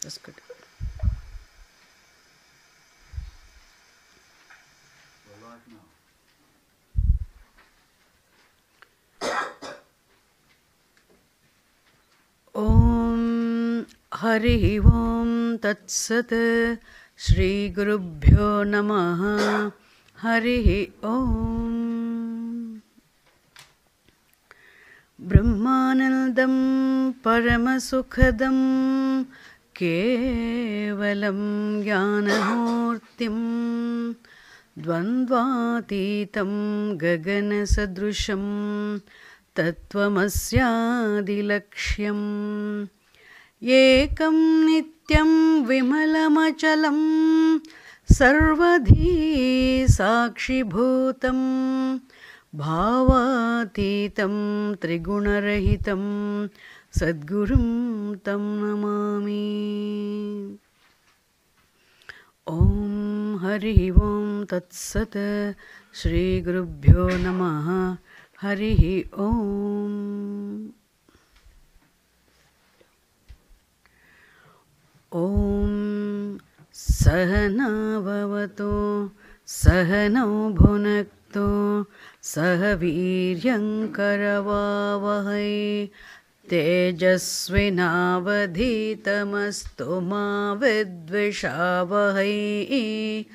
That's good. We're live now. Om Hari Om Tat Sat Shri Gurubhyo Namaha Hari Om Brahmanandam Paramasukhadam Kevalam Jnanamurtim Dvandvatitam Gagana Sadrusham Tattvamasyadilaksham Ekam nityam vimalamachalam sarvadhi sakshibhutam bhavatitam trigunarahitam sadgurum tam namami. Om Hari Om Tat Sat Shri Gurubhyo Namaha Hari Om. Om Sahana Bhavato Sahano Bhunakto Sahaviryam Karavavahai Tejasvinavadhitamastu ma vidvishavahai.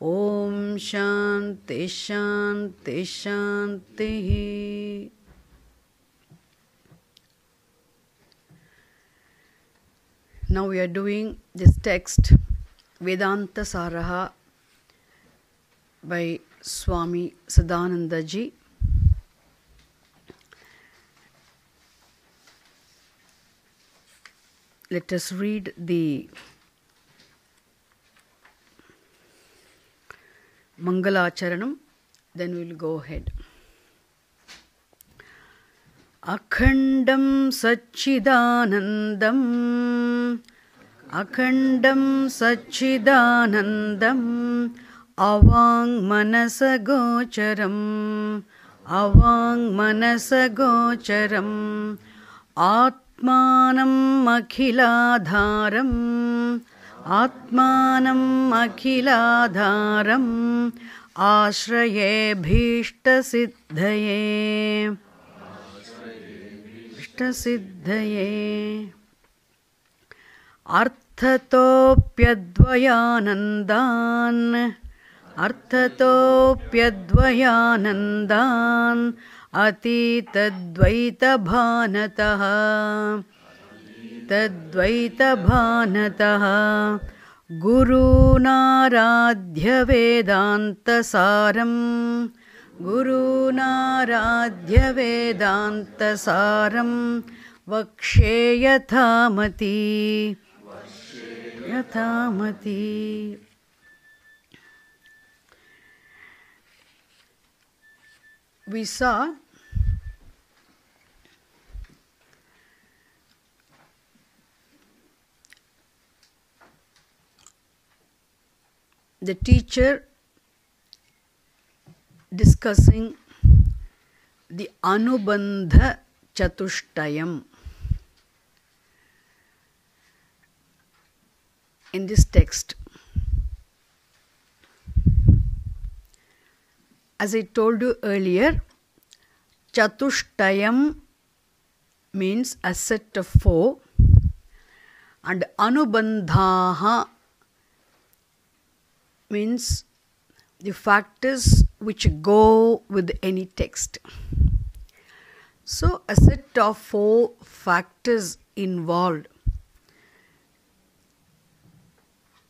Om Shanti Shanti Shanti. Now we are doing this text Vedanta Saraha by Swami Sadananda Ji. Let us read the Mangalacharanam, then we will go ahead. Akhandam Satchidanandam Akhandam Satchidanandam Avang Manasagocharam Avang Manasagocharam Atmanam Akhiladharam Atmanam Akhiladharam Ashraye Bhishta Siddhaye Siddhaye Arthatopyadvayanandan Arthatopyadvayanandan Atitadvaita bhanataha Tadvaita bhanataha Guru Naradhya Vedanta Saram Guru Naradhya Vedanta Saram Vakshe Yathamati Yathamati. We saw the teacher discussing the Anubandha Chatushtayam. In this text, as I told you earlier, Chatushtayam means a set of 4 and Anubandhaha means the factors which go with any text. So a set of 4 factors involved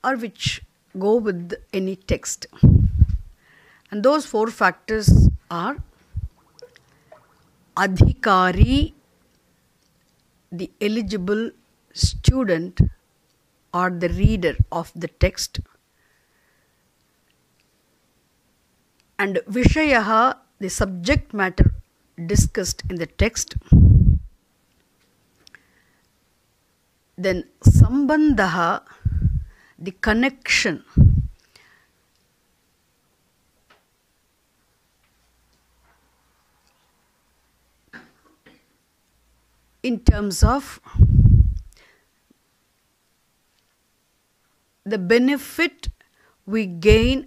or which go with any text. And those 4 factors are Adhikari, the eligible student or the reader of the text, and Vishayaha, the subject matter discussed in the text. Then Sambandhaha, the connection in terms of the benefit we gain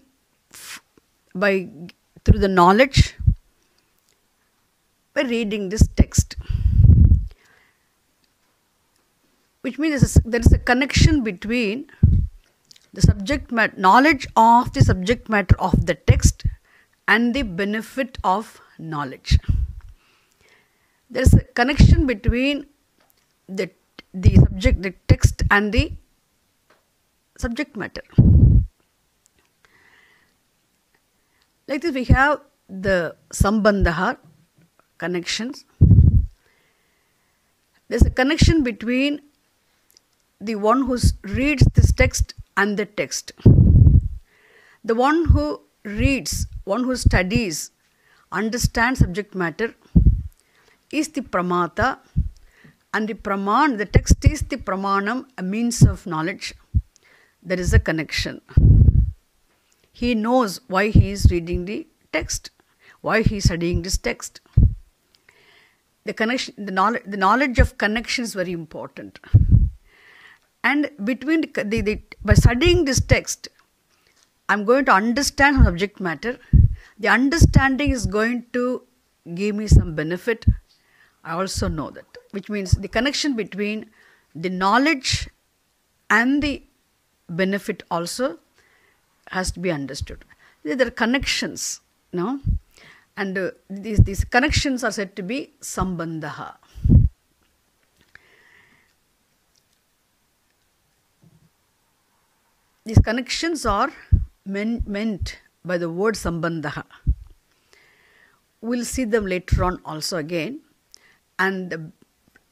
through the knowledge by reading this text. Which means there is a connection between the subject matter, knowledge of the subject matter of the text and the benefit of knowledge. There is a connection between the text and the subject matter. Like this, we have the sambandha, connections. There's a connection between the one who reads this text and the text. The one who reads, one who studies, understands subject matter is the pramata, and the text is the pramanam, a means of knowledge. There is a connection. He knows why he is reading the text, why he is studying this text. The connection, the knowledge of connection is very important. And between by studying this text, I'm going to understand subject matter. The understanding is going to give me some benefit. I also know that, which means the connection between the knowledge and the benefit also has to be understood. There are connections, no? And these connections are said to be sambandha. These connections are meant by the word sambandha. We'll see them later on also again. And the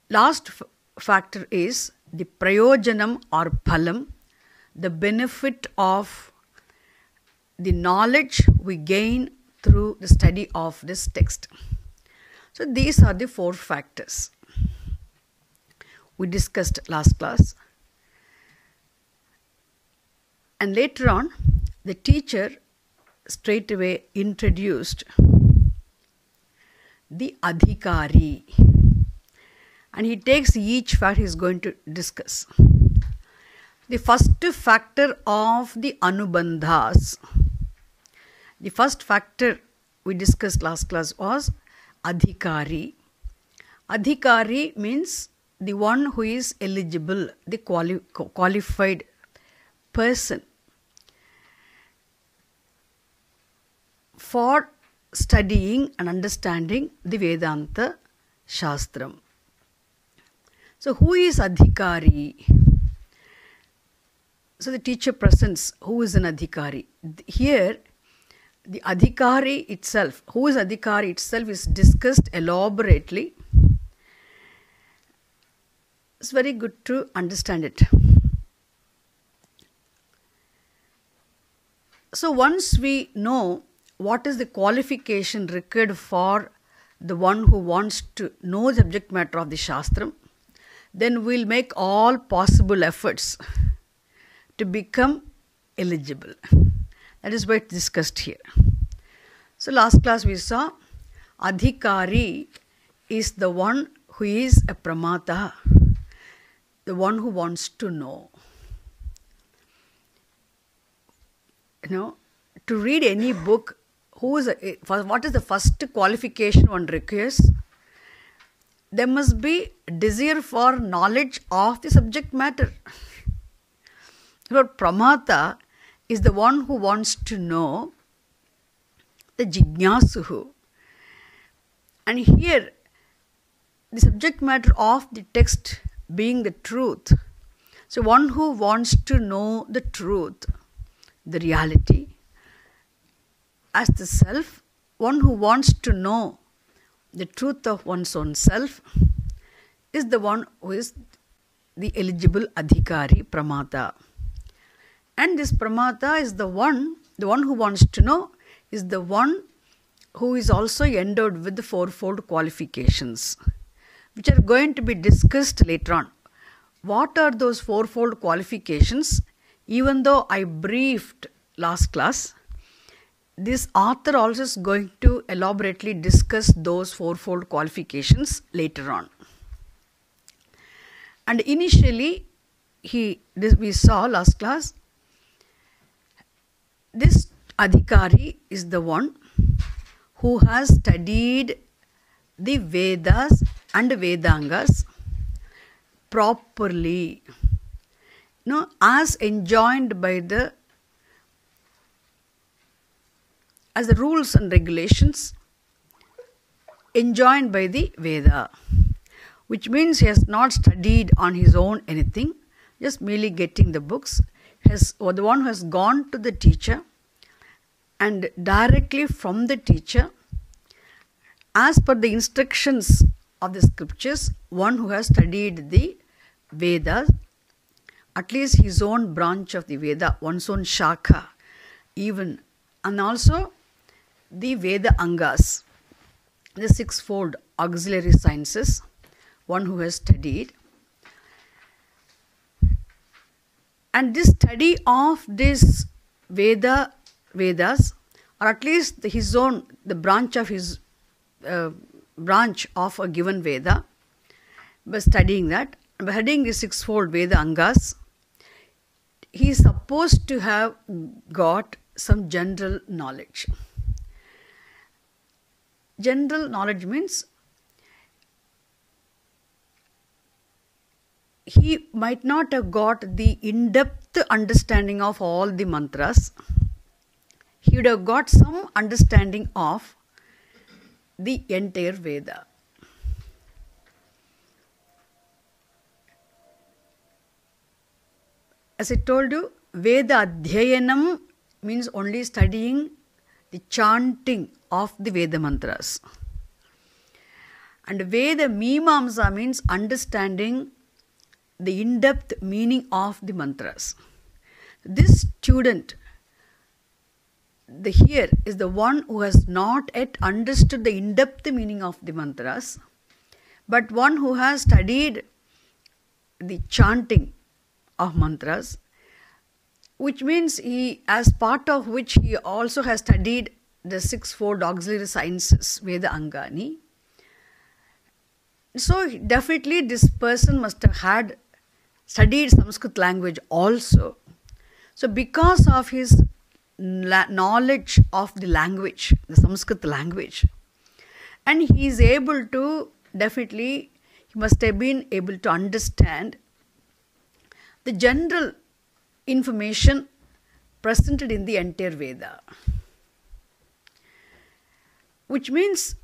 last factor is the prayojanam or phalam, the benefit of the knowledge we gain through the study of this text. So these are the 4 factors we discussed last class. And later on, the teacher straight away introduced the adhikari. And he takes each factor he is going to discuss. The first factor of the anubandhas. The first factor we discussed last class was adhikari. Adhikari means the one who is eligible, the qualified person for studying and understanding the Vedanta Shastram. So who is adhikari? So the teacher presents who is an adhikari. Here, the adhikari itself, who is adhikari itself, is discussed elaborately. It's very good to understand it. So once we know what is the qualification required for the one who wants to know the subject matter of the Shastram, then we'll make all possible efforts to become eligible. That is what discussed here. So last class we saw adhikari is the one who is a pramata, the one who wants to know. To read any book, what is the first qualification one requires? There must be desire for knowledge of the subject matter. But pramata is the one who wants to know, the jignasuhu. And here, the subject matter of the text being the truth. So one who wants to know the truth, the reality, as the self, one who wants to know the truth of one's own self is the one who is the eligible adhikari, pramata. And this pramata is the one who wants to know is the one who is also endowed with the 4-fold qualifications, which are going to be discussed later on. What are those 4-fold qualifications? Even though I briefed last class, this author also is going to elaborately discuss those 4-fold qualifications later on. And initially, we saw last class This Adhikari is the one who has studied the Vedas and Vedangas properly, as enjoined by the rules and regulations enjoined by the Veda, which means he has not studied on his own anything, just merely getting the books, or the one who has gone to the teacher and directly from the teacher, as per the instructions of the scriptures, one who has studied the Vedas, at least his own branch of the Veda, one's own Shaka, even, and also the Veda Angas, the sixfold auxiliary sciences, one who has studied. And this study of this Vedas, or at least his own, the branch of his branch of a given Veda, by studying that, by studying the sixfold Veda Angas, he is supposed to have got some general knowledge. General knowledge means he might not have got the in-depth understanding of all the mantras. He would have got some understanding of the entire Veda. As I told you, Veda Adhyayanam means only studying the chanting of the Veda mantras. And Veda Mimamsa means understanding the in-depth meaning of the mantras. This student, here is the one who has not yet understood the in-depth meaning of the mantras, but one who has studied the chanting of mantras, which means he, as part of which he also has studied the sixfold auxiliary sciences, Veda Angani. So definitely this person must have had studied Sanskrit language also. So because of his knowledge of the language, the Sanskrit language, and he is able to, definitely he must have been able to understand the general information presented in the entire Veda. Which means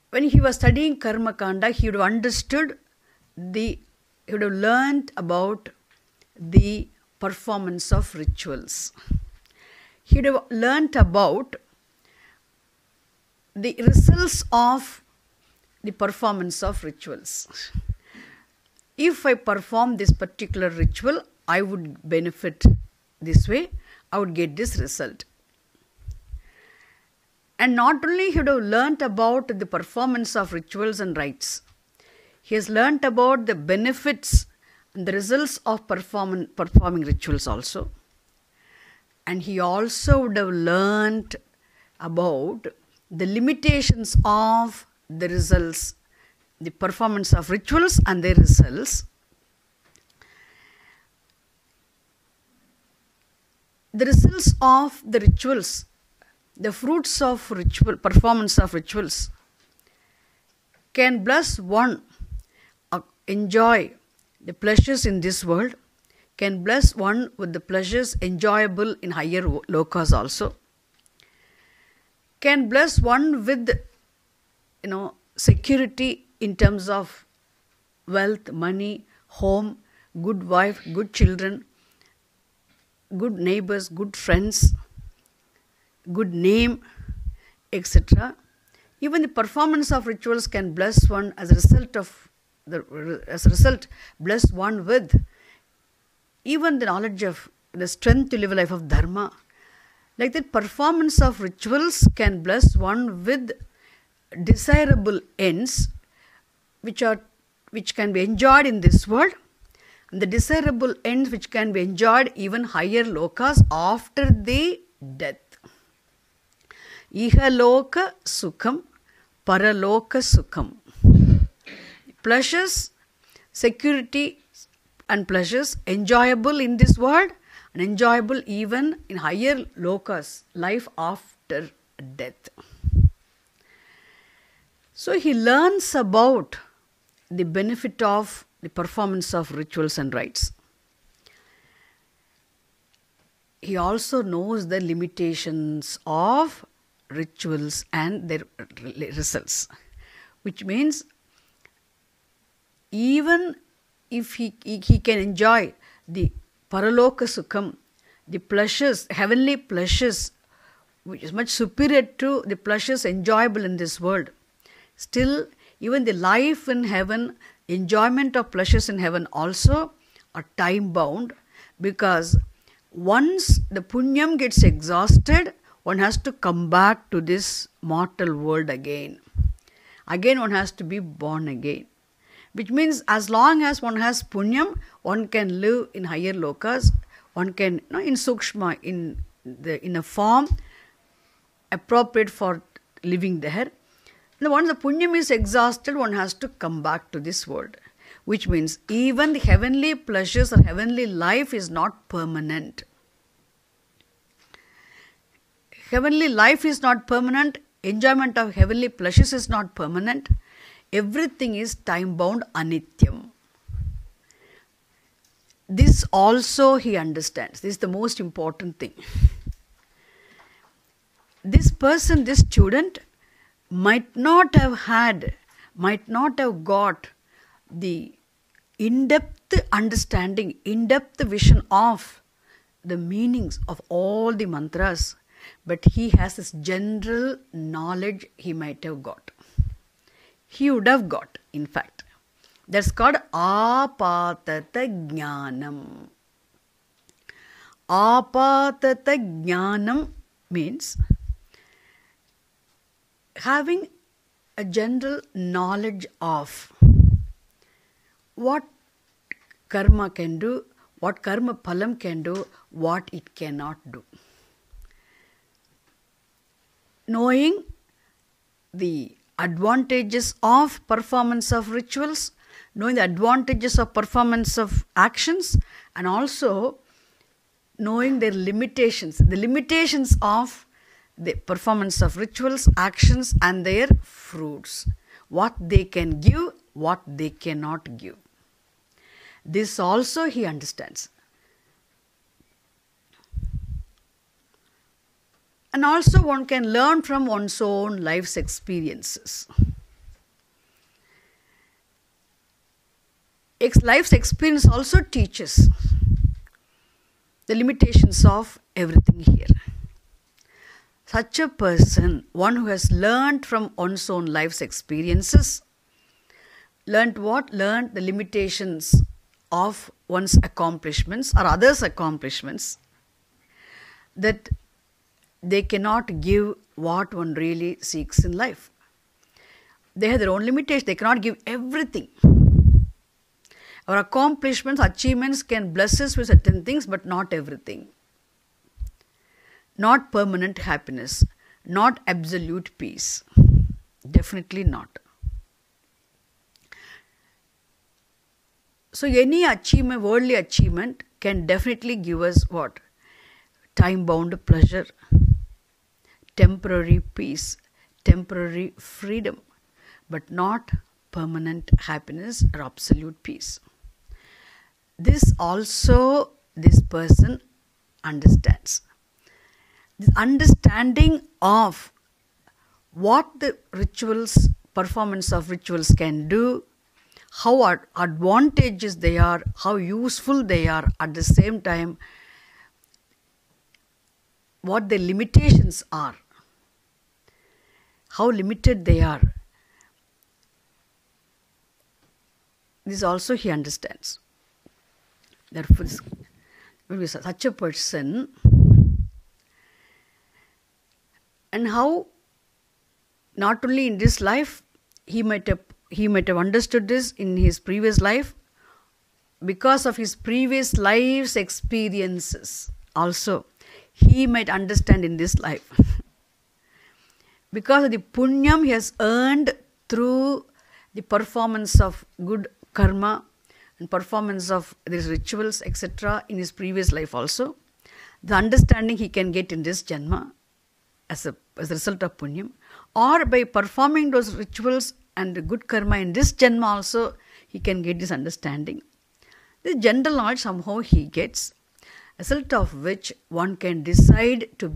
when he was studying Karma Kanda, he would have understood he would have learned about the performance of rituals. He would have learned about the results of the performance of rituals. If I perform this particular ritual, I would benefit this way, I would get this result. And not only he would have learnt about the performance of rituals and rites, he has learnt about the benefits and the results of performing rituals also. And he also would have learnt about the limitations of the results, the performance of rituals and their results. The results of the rituals, the fruits of performance of rituals can bless one enjoy the pleasures in this world, can bless one with the pleasures enjoyable in higher lokas also, can bless one with security in terms of wealth, money, home, good wife, good children, good neighbors, good friends, good name, etc. Even the performance of rituals can bless one as a result bless one with even the knowledge of the strength to live a life of dharma. Like that, performance of rituals can bless one with desirable ends which can be enjoyed in this world, and the desirable ends which can be enjoyed even higher lokas after the death. Ihaloka sukham, paraloka sukham. Pleasures, security and pleasures enjoyable in this world and enjoyable even in higher lokas, life after death. So he learns about the benefit of the performance of rituals and rites. He also knows the limitations of rituals and their results, which means even if he can enjoy the paraloka sukham, the pleasures, heavenly pleasures, which is much superior to the pleasures enjoyable in this world, still even the life in heaven, enjoyment of pleasures in heaven also are time bound, because once the punyam gets exhausted, one has to come back to this mortal world again. Again one has to be born again. Which means as long as one has punyam, one can live in higher lokas, one can, in sukshma, in a form appropriate for living there. And once the punyam is exhausted, one has to come back to this world. Which means even the heavenly pleasures or heavenly life is not permanent. Heavenly life is not permanent. Enjoyment of heavenly pleasures is not permanent. Everything is time-bound, anityam. This also he understands. This is the most important thing. This person, this student, might not have got the in-depth understanding, in-depth vision of the meanings of all the mantras, but he has this general knowledge he might have got. He would have got, in fact. That's called apatata jnanam. Apatata jnanam means having a general knowledge of what karma can do, what karma phalam can do, what it cannot do. Knowing the advantages of performance of rituals, knowing the advantages of performance of actions, and also knowing their limitations, the limitations of the performance of rituals, actions, and their fruits, what they can give, what they cannot give. This also he understands. And also one can learn from one's own life's experiences. Life's experience also teaches the limitations of everything here. Such a person, one who has learned from one's own life's experiences, learned what? Learned the limitations of one's accomplishments or others' accomplishments, that they cannot give what one really seeks in life. They have their own limitations. They cannot give everything. Our accomplishments, achievements can bless us with certain things, but not everything. Not permanent happiness. Not absolute peace. Definitely not. So any achievement, worldly achievement, can definitely give us what? Time-bound pleasure, temporary peace, temporary freedom, but not permanent happiness or absolute peace. This also this person understands. This understanding of what the rituals, performance of rituals can do, how advantageous they are, how useful they are, at the same time what the limitations are, how limited they are. This also he understands. Therefore, such a person, and how not only in this life, he might have understood this in his previous life, because of his previous life's experiences also, he might understand in this life. Because of the punyam he has earned through the performance of good karma and performance of these rituals, etc., in his previous life also, the understanding he can get in this Janma as a result of Punyam, or by performing those rituals and the good karma in this Janma also, he can get this understanding. The general knowledge somehow he gets, as a result of which one can decide to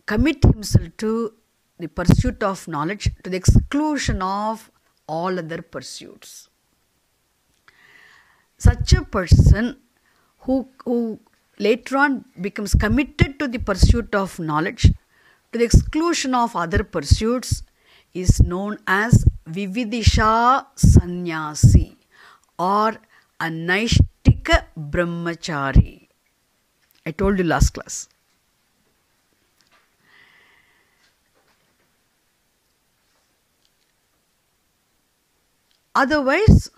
commit himself to the pursuit of knowledge to the exclusion of all other pursuits. Such a person who later on becomes committed to the pursuit of knowledge to the exclusion of other pursuits is known as Vividisha Sannyasi or a Naishtika Brahmachari. I told you last class. Otherwise,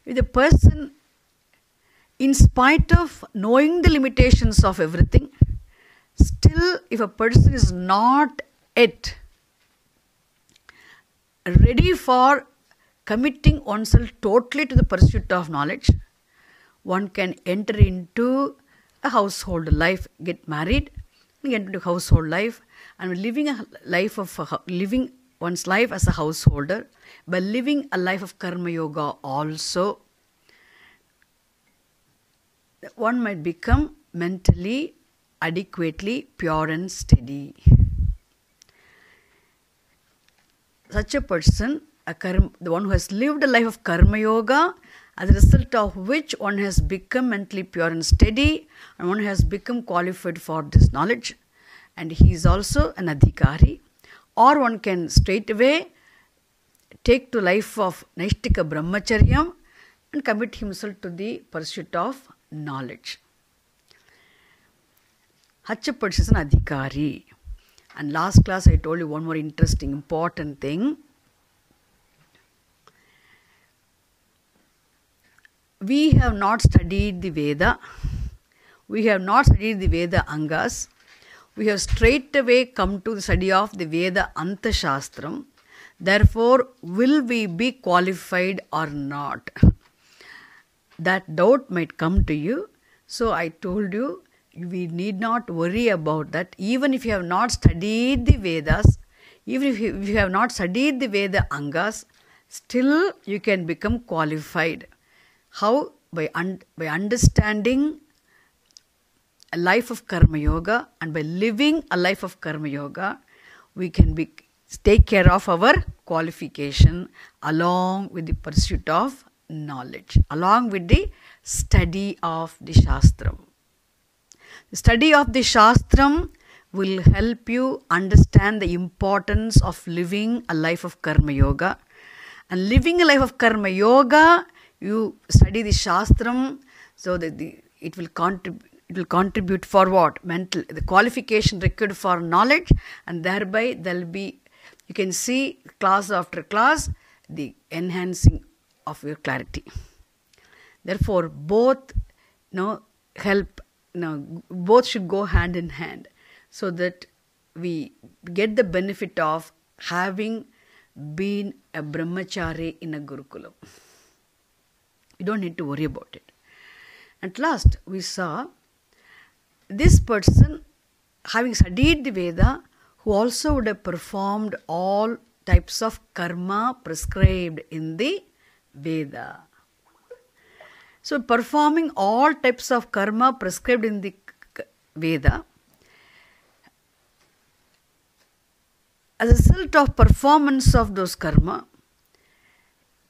if the person, in spite of knowing the limitations of everything, still if a person is not yet ready for committing oneself totally to the pursuit of knowledge, one can enter into a household life, get married, get into household life, and living one's life as a householder, by living a life of karma yoga also, one might become mentally adequately pure and steady. Such a person, the one who has lived a life of karma yoga, as a result of which one has become mentally pure and steady, and one has become qualified for this knowledge, and he is also an adhikari, or one can straight away take to life of Naishtika Brahmacharyam and commit himself to the pursuit of knowledge. Such a person is an adhikari. And last class I told you one more interesting, important thing. We have not studied the Veda. We have not studied the Veda Angas. We have straight away come to the study of the Veda Anta Shastram. Therefore, will we be qualified or not? That doubt might come to you. So I told you, we need not worry about that. Even if you have not studied the Vedas, even if you have not studied the Veda Angas, still you can become qualified. How? By understanding a life of Karma Yoga, and by living a life of Karma Yoga, we can take care of our qualification along with the pursuit of knowledge, along with the study of the Shastram. The study of the Shastram will help you understand the importance of living a life of Karma Yoga. And living a life of Karma Yoga, you study the Shastram so that it will contribute for what? The qualification required for knowledge, and thereby there will be, you can see class after class, the enhancing of your clarity. Therefore, both both should go hand in hand, so that we get the benefit of having been a brahmachari in a gurukulam. You don't need to worry about it. At last, we saw this person having studied the Veda, who also would have performed all types of karma prescribed in the Veda. So, performing all types of karma prescribed in the Veda, as a result of performance of those karma,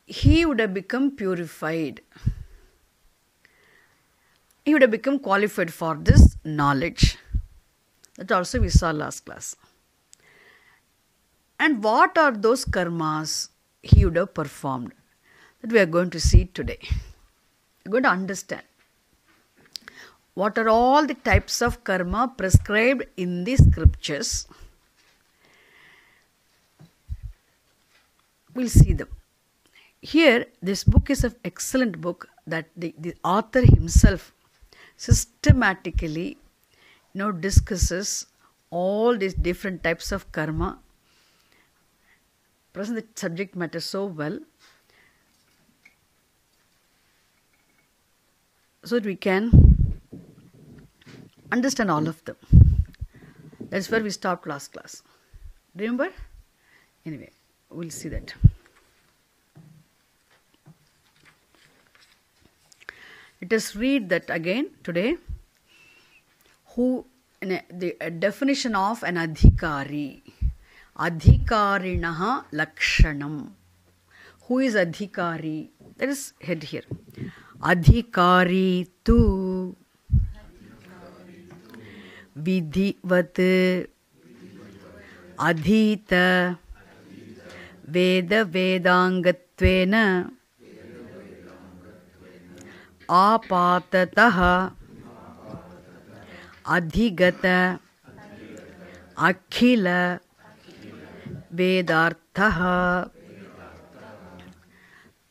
he would have become purified. He would have become qualified for this knowledge. That also we saw last class. And what are those karmas he would have performed? That we are going to see today. We are going to understand what are all the types of karma prescribed in the scriptures. We'll see them. Here, this book is an excellent book that the author himself systematically discusses all these different types of karma. Present the subject matter so well. so that we can understand all of them. That's where we stopped last class. Remember? Anyway, we'll see that. Let us read that again today. The definition of an adhikari. Adhikarinaha lakshanam. Who is adhikari? That is head here. Adhikari tu vidhivat adhita veda vedangatvena apatataha adhigata akhila vedarthaha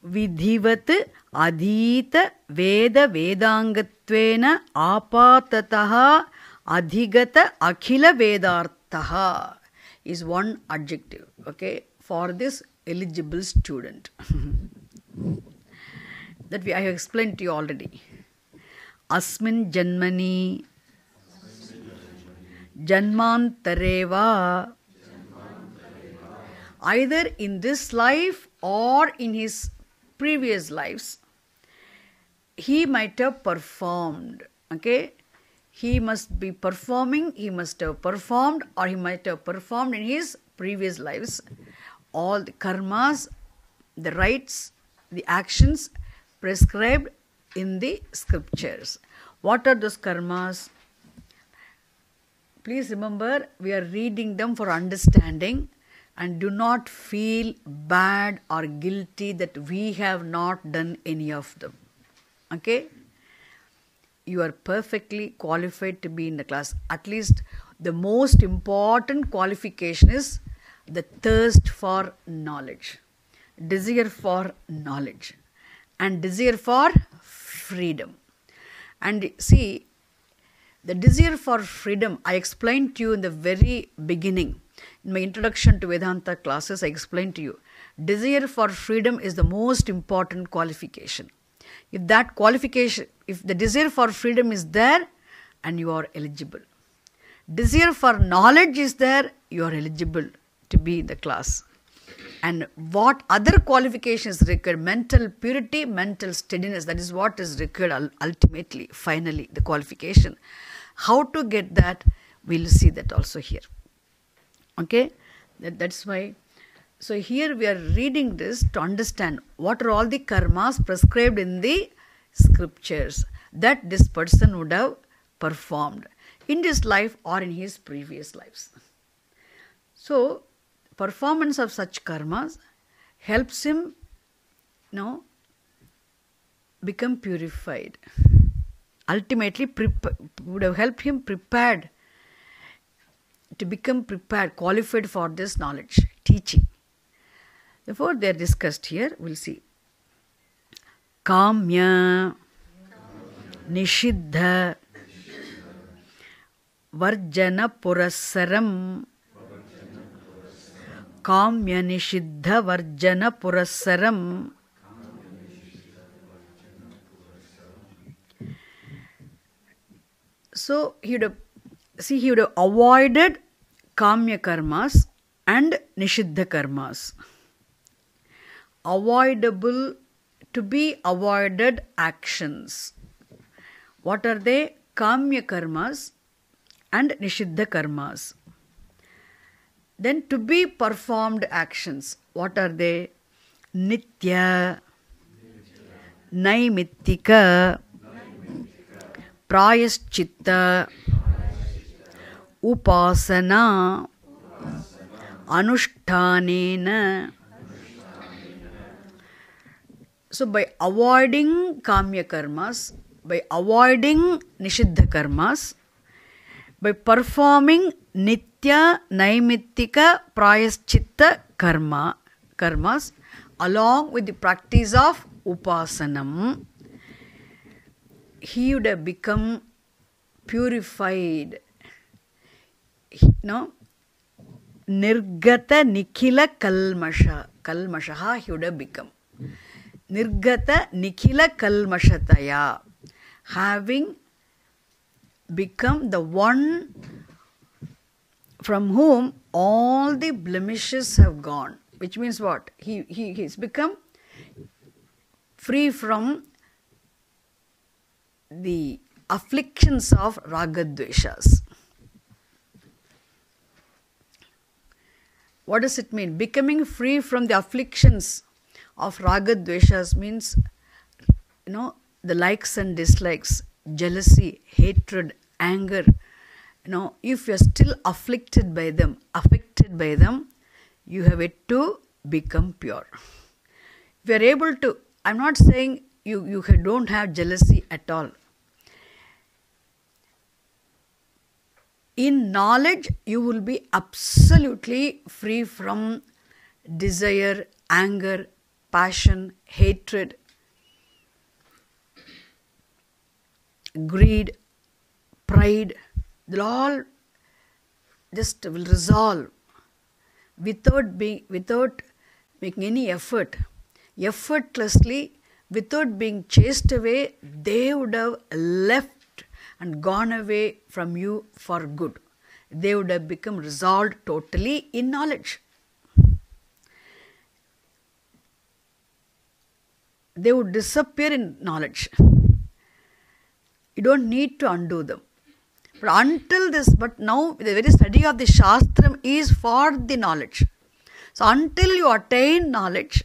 vidhivat adhita veda vedangatvena apatataha adhigata akhila vedarthaha is one adjective, okay, for this eligible student. That I have explained to you already. Asmin janmani janmantareva. Either in this life or in his previous lives, he might have performed. Okay? He must be performing, he must have performed, or he might have performed in his previous lives. All the karmas, the rites, the actions prescribed in the scriptures. What are those karmas? Please remember, we are reading them for understanding, and do not feel bad or guilty that we have not done any of them. Okay? You are perfectly qualified to be in the class. At least the most important qualification is the thirst for knowledge, desire for knowledge, and desire for freedom. And see, the desire for freedom, I explained to you in the very beginning. In my introduction to Vedanta classes, I explained to you, desire for freedom is the most important qualification. If that qualification, if the desire for freedom is there, and you are eligible. Desire for knowledge is there, you are eligible to be in the class. And what other qualifications required? Mental purity, mental steadiness. That is what is required ultimately, finally, the qualification. How to get that, we'll see that also here. Okay? That's why. So here we are reading this to understand what are all the karmas prescribed in the scriptures that this person would have performed in this life or in his previous lives. So, performance of such karmas helps him, become purified. Ultimately, would have helped him prepared to become prepared, qualified for this knowledge, teaching. Therefore, they are discussed here. We'll see. Kamya, Nishiddha, Varjana Purassaram. Kamya Nishiddha Varjana Purassaram. So, he would have avoided Kamya karmas and Nishiddha karmas. Avoidable, to be avoided actions. What are they? Kamya karmas and Nishiddha karmas. Then to be performed actions. What are they? Nitya, Naimittika, Prayaschitta, Upasana, Anushtanena. So by avoiding Kamya karmas, by avoiding Nishiddha karmas, by performing Nitya, Naimittika, Prayaschitta karmas, along with the practice of Upasanam, he would have become purified. Nirgata Nikhila Kalmashaha he would have become. Nirgata Nikhila Kalmashataya. having become the one from whom all the blemishes have gone. Which means what? He's become free from the afflictions of ragadveshas. What does it mean? Becoming free from the afflictions of ragadveshas means, the likes and dislikes, jealousy, hatred, anger. If you are still afflicted by them, affected by them, you have yet to become pure. If you are able to, I'm not saying you don't have jealousy at all. In knowledge, you will be absolutely free from desire, anger, passion, hatred, greed, pride. They'll all just will resolve without making any effort. Effortlessly, without being chased away, they would have left and gone away from you for good. They would have become resolved totally in knowledge. They would disappear in knowledge. You don't need to undo them. But now the very study of the Shastram is for the knowledge. So until you attain knowledge,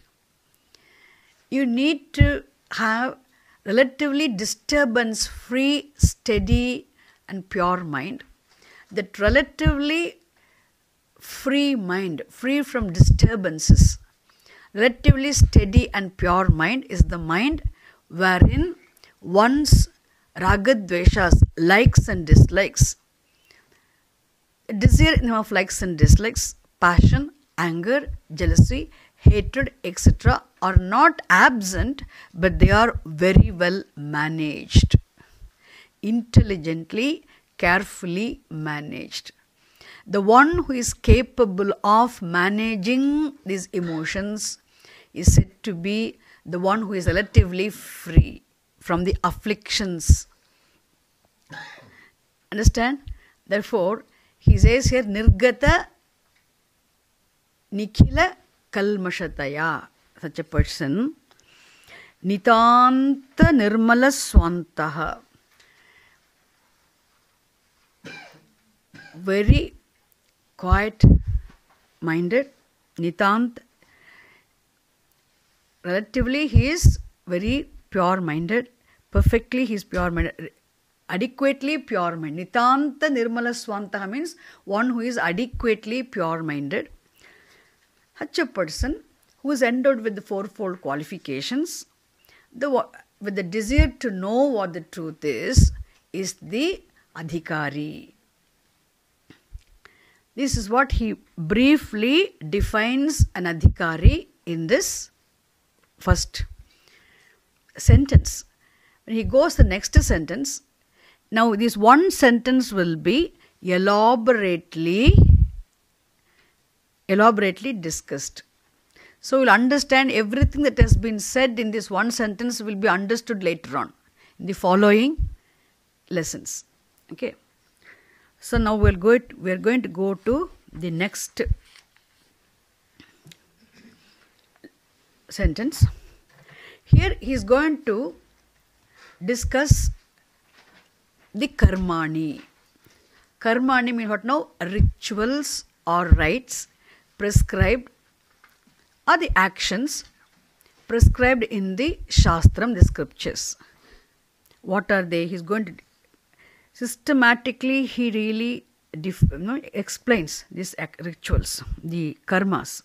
you need to have relatively disturbance-free, steady and pure mind. That relatively free mind, free from disturbances, relatively steady and pure mind is the mind wherein one's ragadveshas, likes and dislikes, desire of likes and dislikes, passion, anger, jealousy, hatred, etc. are not absent, but they are very well managed, intelligently, carefully managed. The one who is capable of managing these emotions is said to be the one who is relatively free from the afflictions. Understand? Therefore, he says here, Nirgata Nikhila Kalmashataya. Such a person, Nitanta Nirmala Swantaha. Very quiet minded. Nitant. Relatively, he is very pure minded. Perfectly, he is pure minded. Adequately pure minded. Nitanta Nirmala Swantaha means one who is adequately pure minded. Such a person who is endowed with the fourfold qualifications, with the desire to know what the truth is the adhikari. This is what he briefly defines an adhikari in this first sentence. When he goes to the next sentence, now this one sentence will be elaborately discussed. So we'll understand everything that has been said in this one sentence will be understood later on in the following lessons. Okay. So now we are going to go to the next sentence. Here he is going to discuss the karmani. Karmani means what now? Rituals or rites prescribed, are the actions prescribed in the Shastram, the scriptures. What are they? He is going to systematically, he really explains these rituals, the karmas.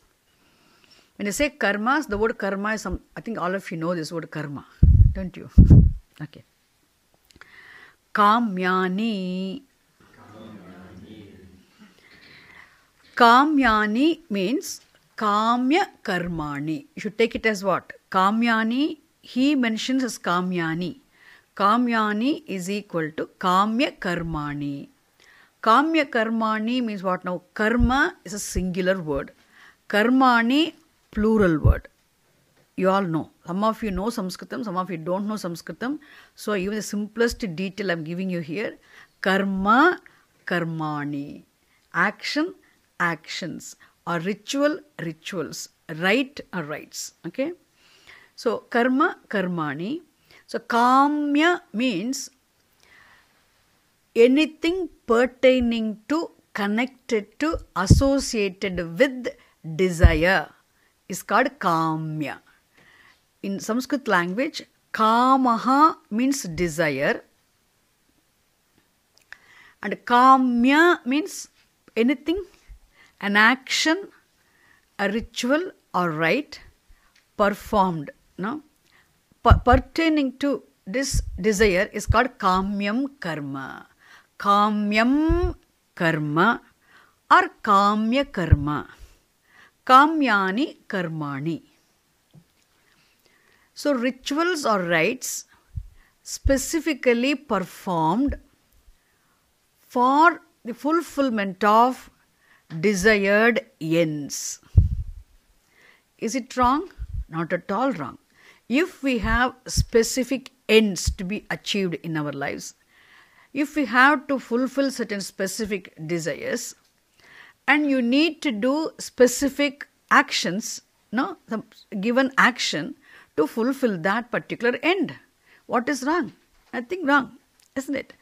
When I say karmas, the word karma is I think all of you know this word karma, don't you? Okay. Kamyani. Kamyani means kamya karmani. You should take it as what? Kamyani, he mentions as kamyani. Kamyani is equal to kamya karmani. Kamya karmani means what now? Karma is a singular word. Karmani, plural word. you all know. Some of you know Sanskritam, some of you don't know Sanskritam. So even the simplest detail I'm giving you here. Karma, karmani. Action, actions. Or ritual, rituals. Right or rights. Okay. So karma, karmani. So kamya means anything pertaining to, connected to, associated with desire is called kamya. In Sanskrit language, kamaha means desire and kamya means anything, an action, a ritual or rite performed. No? Pertaining to this desire is called kamyam karma. Kamyam karma or kamya karma. Kamyani karmani. So rituals or rites specifically performed for the fulfillment of desired ends. Is it wrong? Not at all wrong. If we have specific ends to be achieved in our lives, if we have to fulfill certain specific desires, and you need to do specific actions, no, some given action to fulfill that particular end. What is wrong? Nothing wrong, isn't it?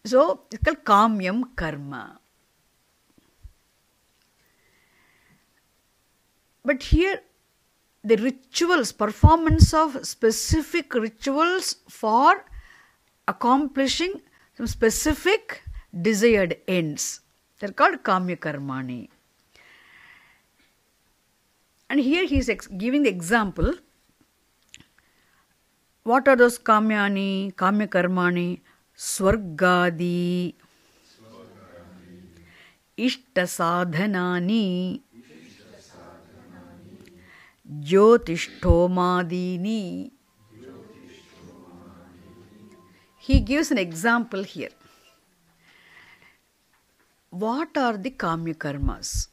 So it's called kamyam karma. But here the rituals, performance of specific rituals for accomplishing some specific desired ends. They're called kamya karmani. And here he is giving the example. What are those kamyani, kamya karmani? Swargadi, ishta sadhanani, jyotishtomadini. He gives an example here. What are the kamya karmas?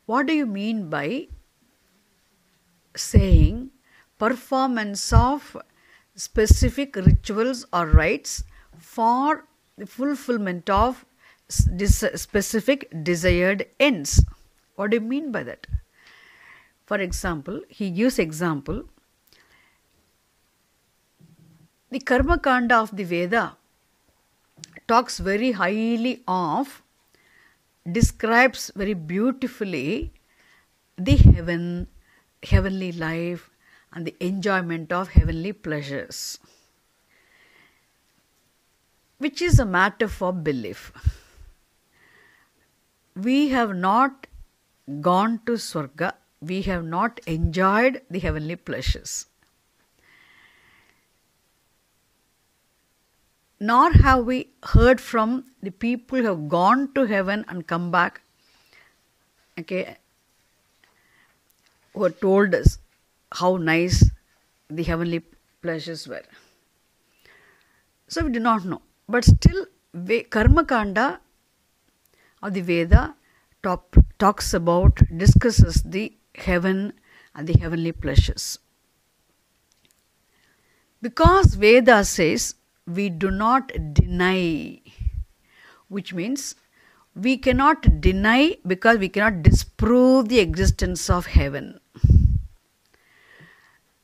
What do you mean by saying performance of specific rituals or rites for the fulfillment of specific desired ends? What do you mean by that? For example, he gives example. The Karma Kanda of the Veda talks very highly of, describes very beautifully the heavenly life and the enjoyment of heavenly pleasures, which is a matter for belief. We have not gone to Swarga, we have not enjoyed the heavenly pleasures. Nor have we heard from the people who have gone to heaven and come back, okay, who have told us how nice the heavenly pleasures were. So we do not know. But still, Karma Kanda of the Veda talks about, discusses the heaven and the heavenly pleasures. Because Veda says, we do not deny, which means we cannot deny because we cannot disprove the existence of heaven.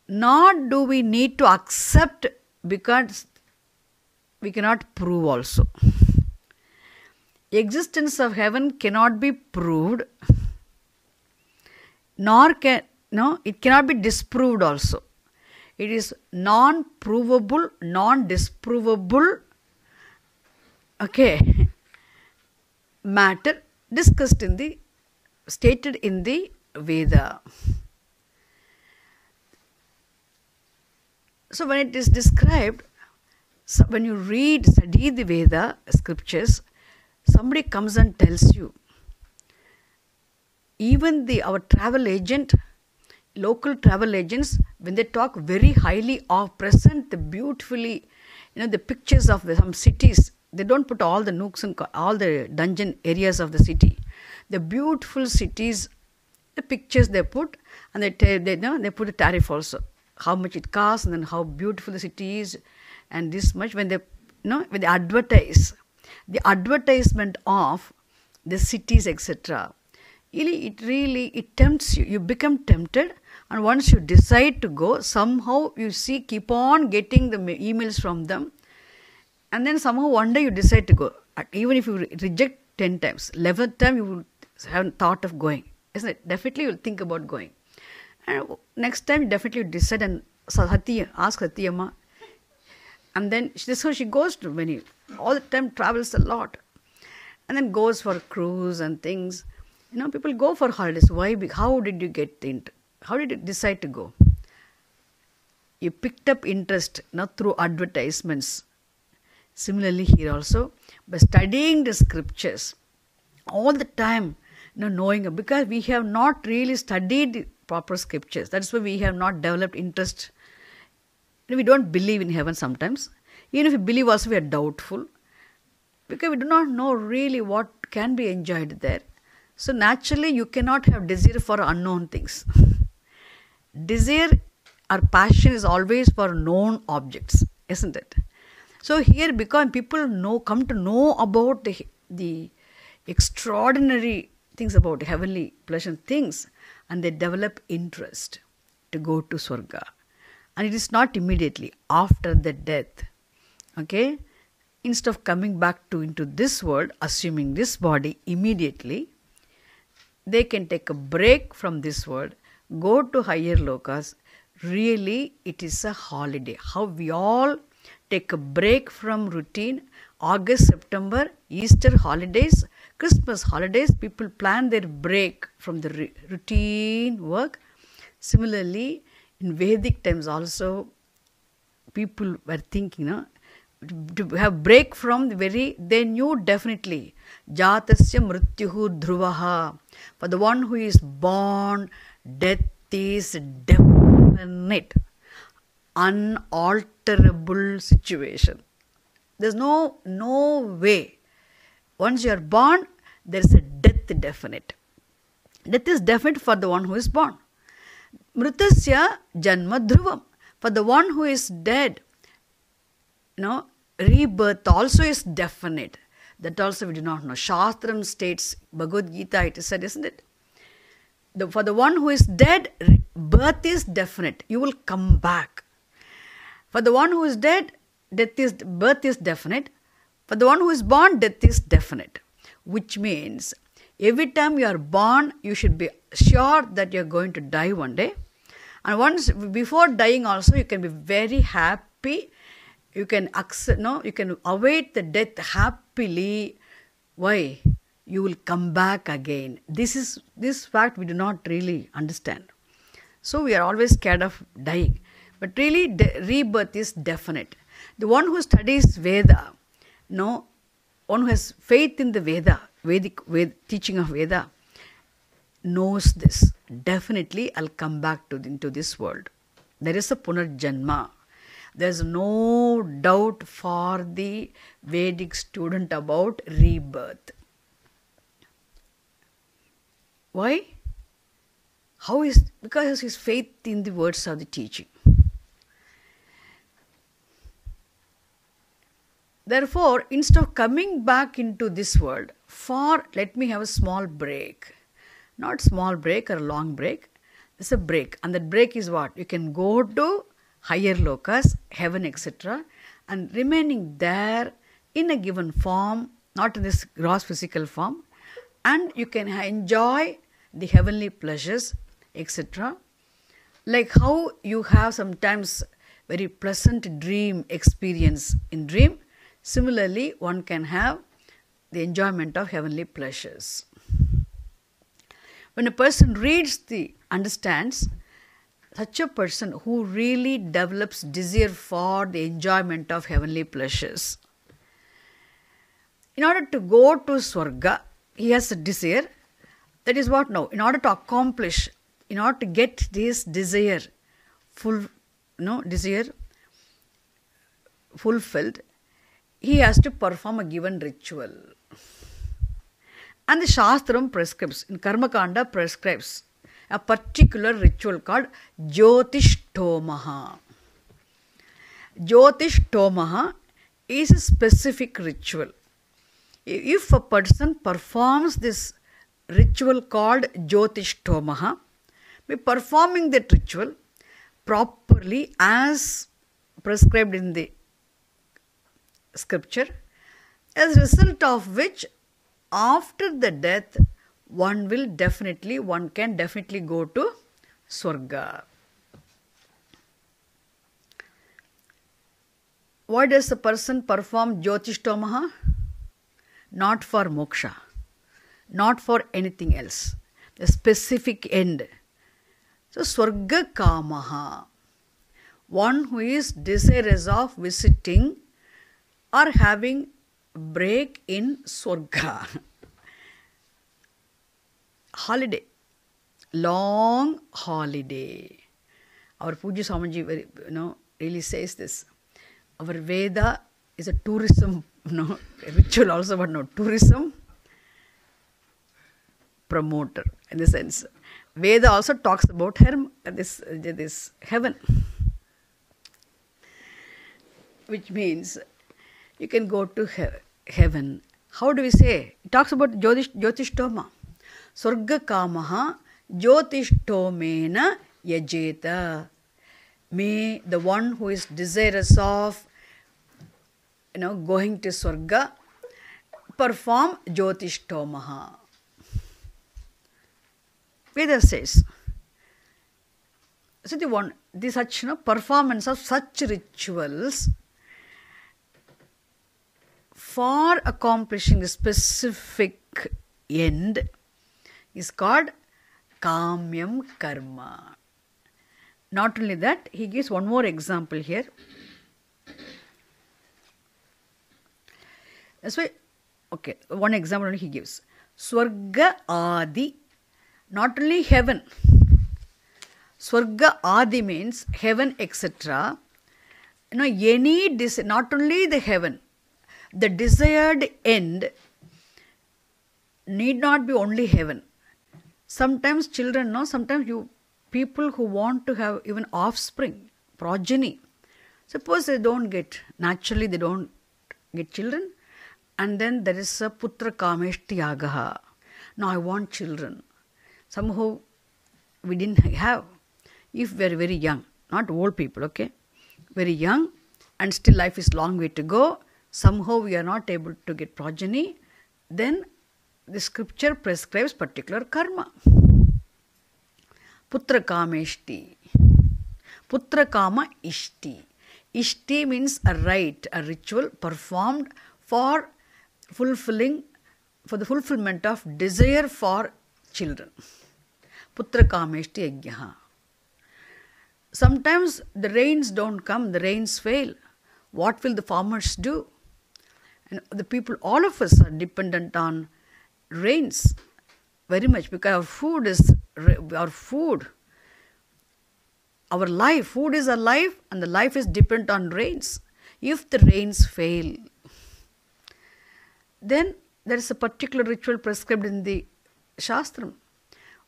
Nor do we need to accept because we cannot prove also. The existence of heaven cannot be proved, it cannot be disproved also. It is non-provable, non-disprovable, okay, matter stated in the Veda. So when it is described, when you study the Veda scriptures, somebody comes and tells you, even our travel agent, local travel agents, when they talk very highly of, present the beautifully, the pictures of some cities, they don't put all the nooks and all the dungeon areas of the city. The beautiful cities, the pictures they put, And they put a tariff also, how much it costs and then how beautiful the city is, and this much. When when they advertise, the advertisement of the cities, etc., it tempts you. You become tempted, and once you decide to go, somehow you keep on getting the emails from them, and then somehow one day you decide to go. Even if you reject 10 times, 11th time you will have thought of going, isn't it? Definitely you will think about going. And next time you definitely decide and ask Satyamma. And then this is how she goes to all the time, travels a lot. And then goes for cruise and things. People go for holidays. Why? How did you get into? How did you decide to go? You picked up interest through advertisements. Similarly here also, by studying the scriptures all the time, knowing, because we have not really studied the proper scriptures. That's why we have not developed interest. We don't believe in heaven sometimes. Even if we believe also, we are doubtful, because we do not know really what can be enjoyed there. So naturally you cannot have desire for unknown things. Desire or passion is always for known objects, isn't it? So here, because people come to know about the extraordinary things about heavenly pleasant things, and they develop interest to go to Swarga. And it is not immediately after the death. Okay? Instead of coming back into this world, assuming this body immediately, they can take a break from this world, go to higher lokas. Really, it is a holiday. How we all take a break from routine. August, September, Easter holidays, Christmas holidays, people plan their break from the routine work. Similarly, in Vedic times also, people were thinking, to have break from they knew definitely, Jatasya mrityuhu dhruvaha. For the one who is born, death is definite, unalterable situation. There's no way. Once you are born, there is a death definite. Death is definite for the one who is born. Mritasya janma dhruvam. For the one who is dead, rebirth also is definite. That also we do not know. Shastram states, Bhagavad Gita, it is said, isn't it? For the one who is dead, birth is definite. You will come back. For the one who is dead, birth is definite. For the one who is born, death is definite. Which means, every time you are born, you should be sure that you are going to die one day. And before dying also, you can be very happy. You can you can await the death happily. Why? You will come back again. This fact we do not really understand. So we are always scared of dying. But really, rebirth is definite. The one who studies Veda, one who has faith in the Vedic teaching of Veda, knows this. Definitely, I'll come back into this world. There is a Punarjanma. There is no doubt for the Vedic student about rebirth. Why? Because his faith in the words of the teaching. Therefore, instead of coming back into this world let me have a small break. Not small break or long break. It's a break. And that break is what? You can go to higher lokas, heaven, etc. and remaining there in a given form, not in this gross physical form, and you can enjoy the heavenly pleasures, etc. Like how you have sometimes very pleasant dream experience in dream, similarly one can have the enjoyment of heavenly pleasures. When a person understands, such a person who really develops desire for the enjoyment of heavenly pleasures. In order to go to Swarga, he has a desire. That is what now? In order to accomplish, in order to get this desire fulfilled, he has to perform a given ritual. And the Shastram prescribes, in Karma Kanda prescribes a particular ritual called Jyotishtomaha. Jyotishtomaha is a specific ritual. If a person performs this ritual called Jyotishtomaha, by performing that ritual properly as prescribed in the scripture, as a result of which after the death one can definitely go to Swarga. Why does a person perform Jyotishtomaha? Not for moksha, not for anything else. A specific end. So, Swarga Kamaha, one who is desirous of visiting or having break in Swarga. Holiday, long holiday. Our Puja Swamiji really says this. Our Veda is a tourism ritual also, but no, tourism promoter in the sense. Veda also talks about this heaven, which means you can go to heaven. How do we say? It talks about Jyotishtoma. Swarga Kamaha Jyotishtomena Yajeta. May the one who is desirous of going to Swarga perform Jyotishtomaha. Veda says, so the such performance of such rituals for accomplishing a specific end is called Kamyam Karma. Not only that, he gives one more example here. That's why, okay, one example only he gives. Swarga Adi, not only heaven. Swarga Adi means heaven, etc. Not only the heaven, the desired end need not be only heaven. Sometimes children, people who want to have even offspring, progeny. Suppose they don't get children, and then there is a putra kameshti yagaha. Now I want children. Somehow we didn't have. If we are very young, not old people, okay? Very young, and still life is long way to go. Somehow we are not able to get progeny. Then the scripture prescribes particular karma. Putra kameshti. Putra kama ishti. Ishti means a rite, a ritual performed for the fulfillment of desire for children. Putra kameshti yajnaha. Sometimes the rains don't come, the rains fail. What will the farmers do? And the people, all of us are dependent on rains very much, because our food is our life. Food is our life, and the life is dependent on rains. If the rains fail, then there is a particular ritual prescribed in the Shastram.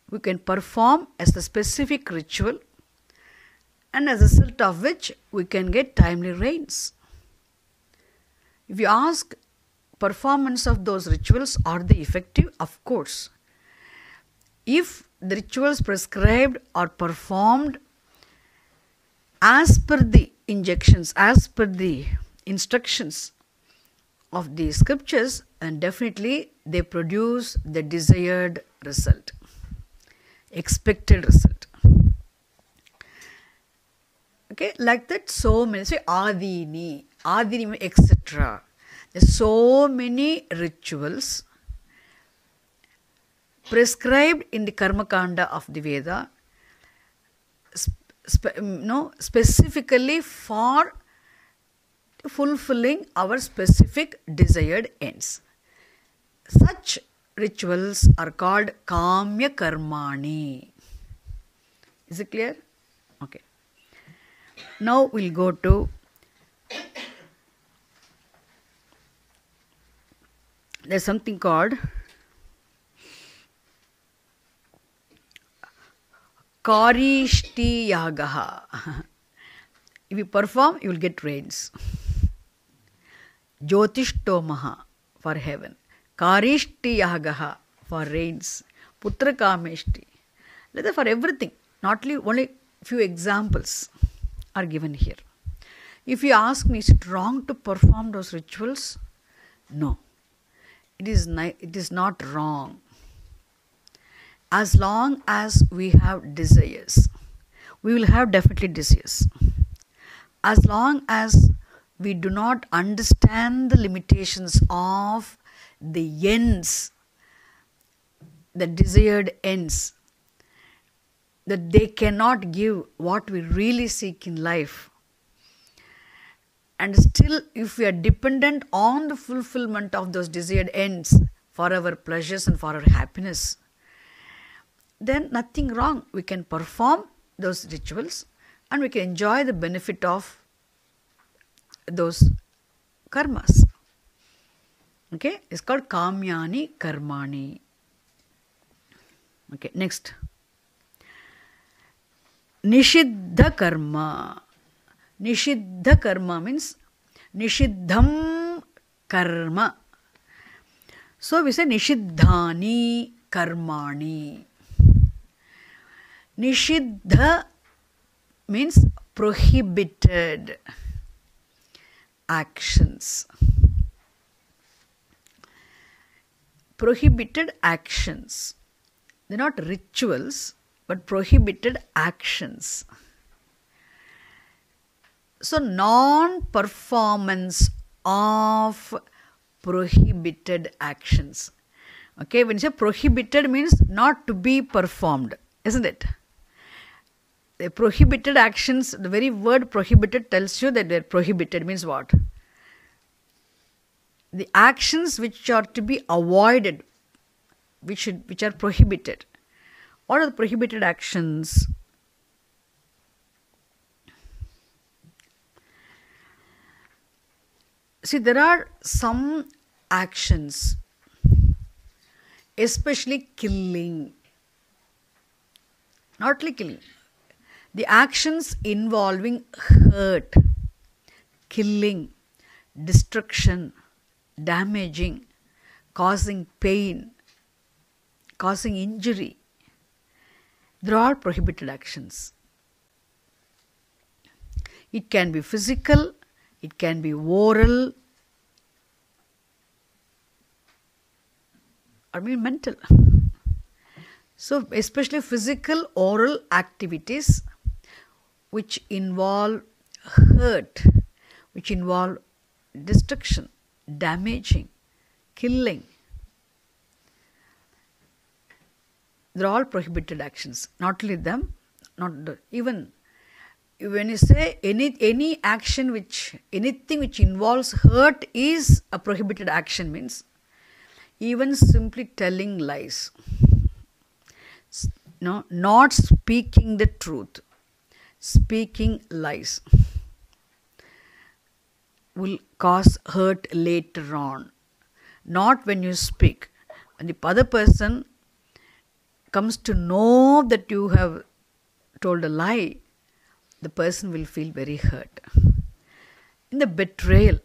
We can perform as a specific ritual, and as a result of which we can get timely rains. If you ask, performance of those rituals, are they effective? Of course. If the rituals prescribed are performed as per the injunctions, as per the instructions of the scriptures, and definitely they produce the desired result, expected result. Okay, like that, so many, say Adini, etc. There's so many rituals prescribed in the Karma Kanda of the Veda, specifically for fulfilling our specific desired ends. Such rituals are called Kamya Karmani. Is it clear? Okay. Now we'll go to there's something called Karishti Yagaha. If you perform, you will get rains. Jyotishtomaha for heaven. Karishti Yagaha for rains. Putra Kameshti. For everything. Not only few examples are given here. If you ask me, is it wrong to perform those rituals? No. It is not wrong. As long as we have desires, we will have definitely desires. As long as we do not understand the limitations of the ends, the desired ends, that they cannot give what we really seek in life, and still if we are dependent on the fulfillment of those desired ends for our pleasures and for our happiness, then nothing wrong. We can perform those rituals and we can enjoy the benefit of those karmas. Okay, it's called Kamyani Karmani. Okay, next. Nishiddha Karma. Nishiddha Karma means Nishiddham Karma. So we say Nishiddhani Karmani. Nishiddha means prohibited actions. Prohibited actions. They're not rituals, but prohibited actions. So, non-performance of prohibited actions. Okay, when you say prohibited means not to be performed, isn't it? The prohibited actions, the very word prohibited tells you that they're prohibited means what? The actions which are to be avoided, which are prohibited. What are the prohibited actions? See, there are some actions, especially killing. Not like killing. The actions involving hurt, killing, destruction, damaging, causing pain, causing injury. They're all prohibited actions. It can be physical, it can be oral, or mental. So, especially physical, oral activities which involve hurt, which involve destruction, damaging, killing. They're all prohibited actions. Not only them, even when you say any action anything which involves hurt is a prohibited action, means even simply telling lies, not speaking the truth, speaking lies will cause hurt later on. Not when you speak. When the other person comes to know that you have told a lie, the person will feel very hurt. In the betrayal,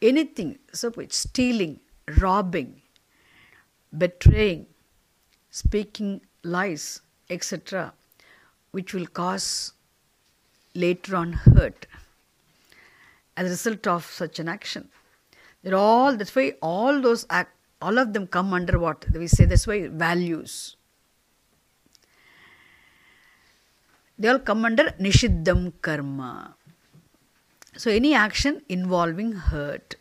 anything, so stealing, robbing, betraying, speaking lies, etc., which will cause later on hurt as a result of such an action. That's why all of them come under what? We say that's why values. They all come under Nishiddham Karma. So any action involving hurt.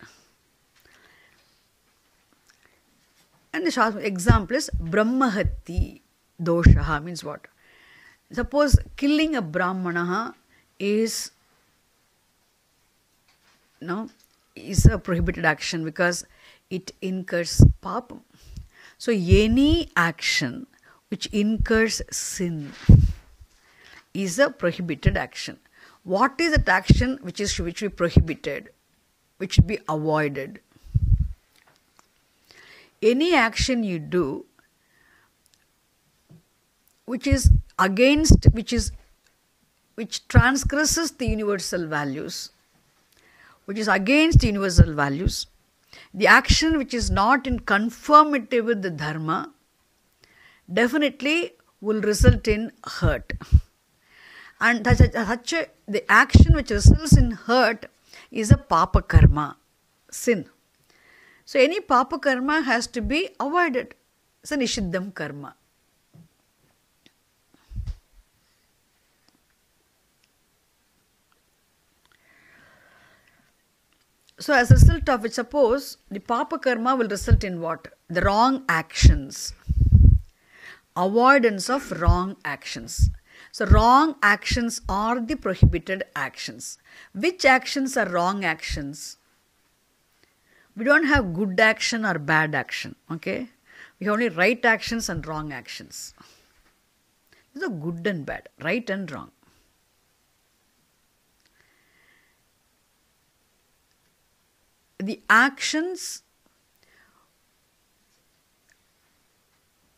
And the example is Brahmahati Doshaha means what? Suppose killing a Brahmana is a prohibited action because it incurs papam. So any action which incurs sin is a prohibited action. What is that action which should be prohibited, which should be avoided? Any action you do which is against, which transgresses the universal values, which is against universal values, the action which is not in conformity with the dharma, definitely will result in hurt. And the action which results in hurt is a papa karma, sin. So any papa karma has to be avoided. It's a nishiddham karma. So as a result of which, suppose the papa karma will result in what? The wrong actions. Avoidance of wrong actions. So wrong actions are the prohibited actions. Which actions are wrong actions? We don't have good action or bad action. Okay? We have only right actions and wrong actions. These are good and bad, right and wrong. The actions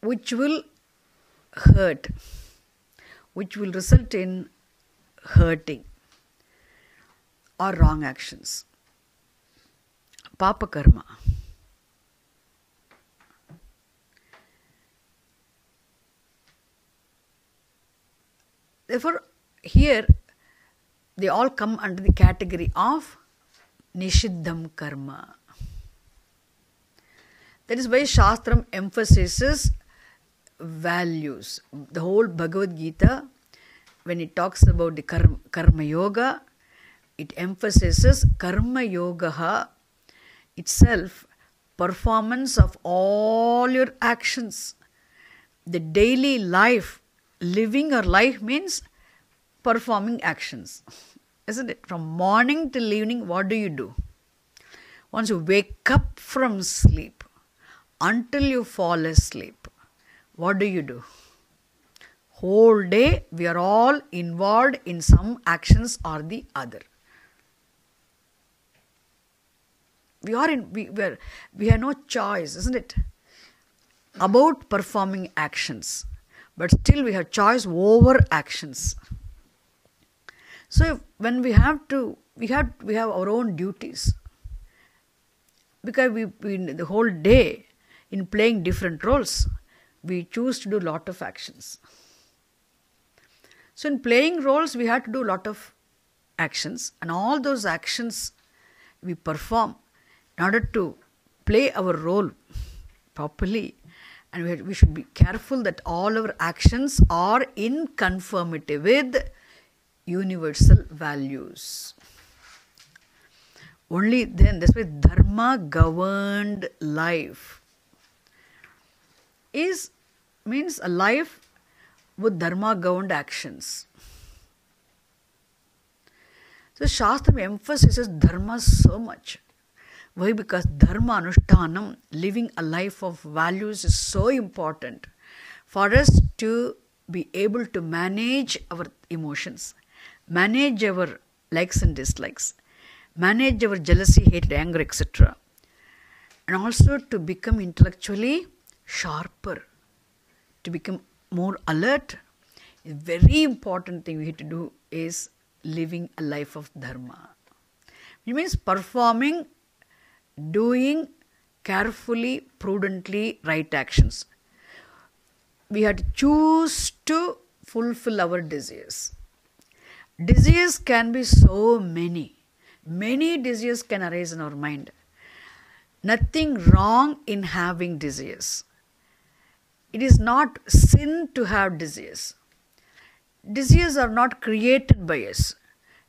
which will hurt, which will result in hurting, are wrong actions. Papa karma. Therefore, here they all come under the category of nishiddham karma. That is why Shastram emphasizes values. The whole Bhagavad Gita, when it talks about the karma yoga, it emphasizes karma yoga itself, performance of all your actions. The daily life, living your life means performing actions, isn't it? From morning till evening, what do you do? Once you wake up from sleep until you fall asleep, what do? Whole day we are all involved in some actions or the other. We have no choice, isn't it? About performing actions, but still we have choice over actions. So when we have our own duties, because we the whole day in playing different roles, we choose to do a lot of actions. So in playing roles, we have to do a lot of actions, and all those actions we perform in order to play our role properly. And we should be careful that all our actions are in conformity with universal values. Only then, that's why dharma governed life means a life with dharma governed actions. So Shastra emphasizes dharma so much. Why? Because dharma anushtanam, living a life of values, is so important for us to be able to manage our emotions, manage our likes and dislikes, manage our jealousy, hatred, anger, etc. And also to become intellectually sharper, to become more alert. A very important thing we have to do is living a life of dharma. It means performing, doing carefully, prudently right actions. We have to choose to fulfill our desires. Desires can be so many. Many desires can arise in our mind. Nothing wrong in having desires. It is not sin to have desires. Desires are not created by us.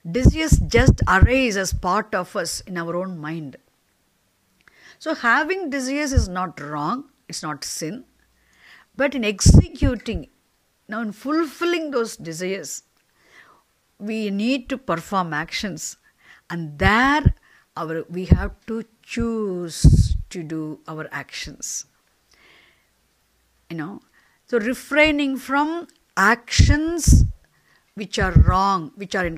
Desires just arise as part of us in our own mind. So having desires is not wrong, it's not sin. But in executing, now in fulfilling those desires, we need to perform actions. And there we have to choose to do our actions. So refraining from actions which are wrong, which are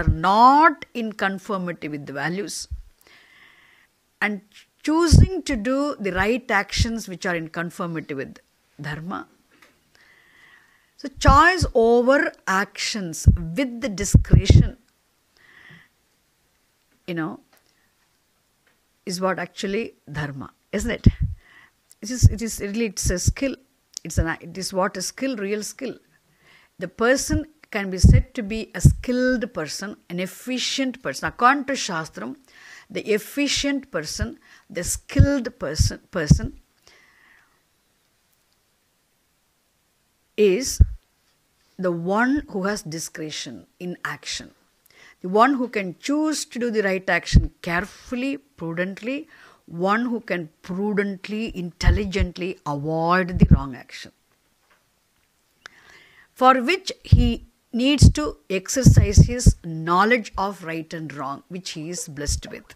not in conformity with the values, and choosing to do the right actions which are in conformity with dharma. So choice over actions with the discretion, is what actually dharma, isn't it? It's a skill. It is what a skill, real skill. The person can be said to be a skilled person, an efficient person. According to Shastram, the efficient person, the skilled person is the one who has discretion in action. The one who can choose to do the right action carefully, prudently, one who can prudently, intelligently avoid the wrong action, for which he needs to exercise his knowledge of right and wrong, which he is blessed with.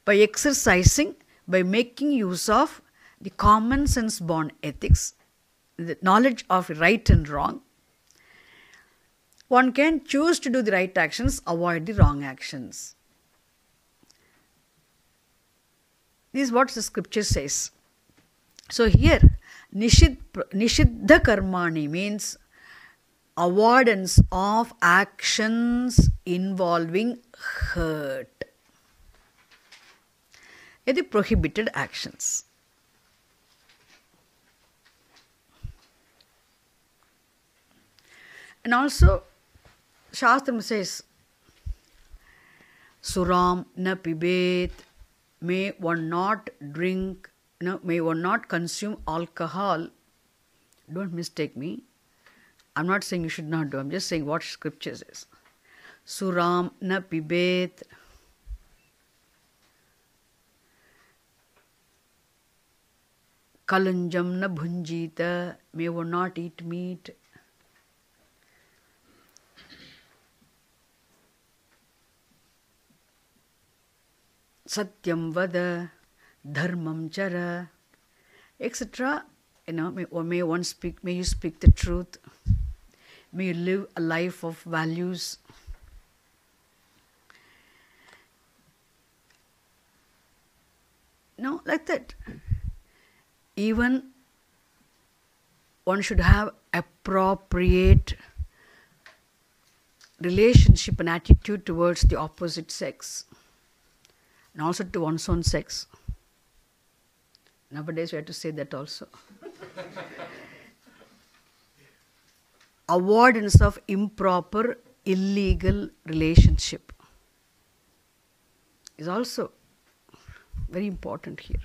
By exercising, by making use of the common sense born ethics, the knowledge of right and wrong, one can choose to do the right actions, avoid the wrong actions. This is what the scripture says. So here, Nishiddha Karmani means avoidance of actions involving hurt. The prohibited actions. And also, Shastram says, Suram na pibet, may one not drink, may one not consume alcohol. Don't mistake me. I'm not saying you should not do, I'm just saying what scripture says. Suram na pibet. Kalanjam na bhunjita, may one not eat meat. Satyam vada, dharmam chara, etc. May you speak the truth. May you live a life of values. Like that. Even one should have appropriate relationship and attitude towards the opposite sex, and also to one's own sex. Nowadays we have to say that also. Avoidance of improper, illegal relationship is also very important here.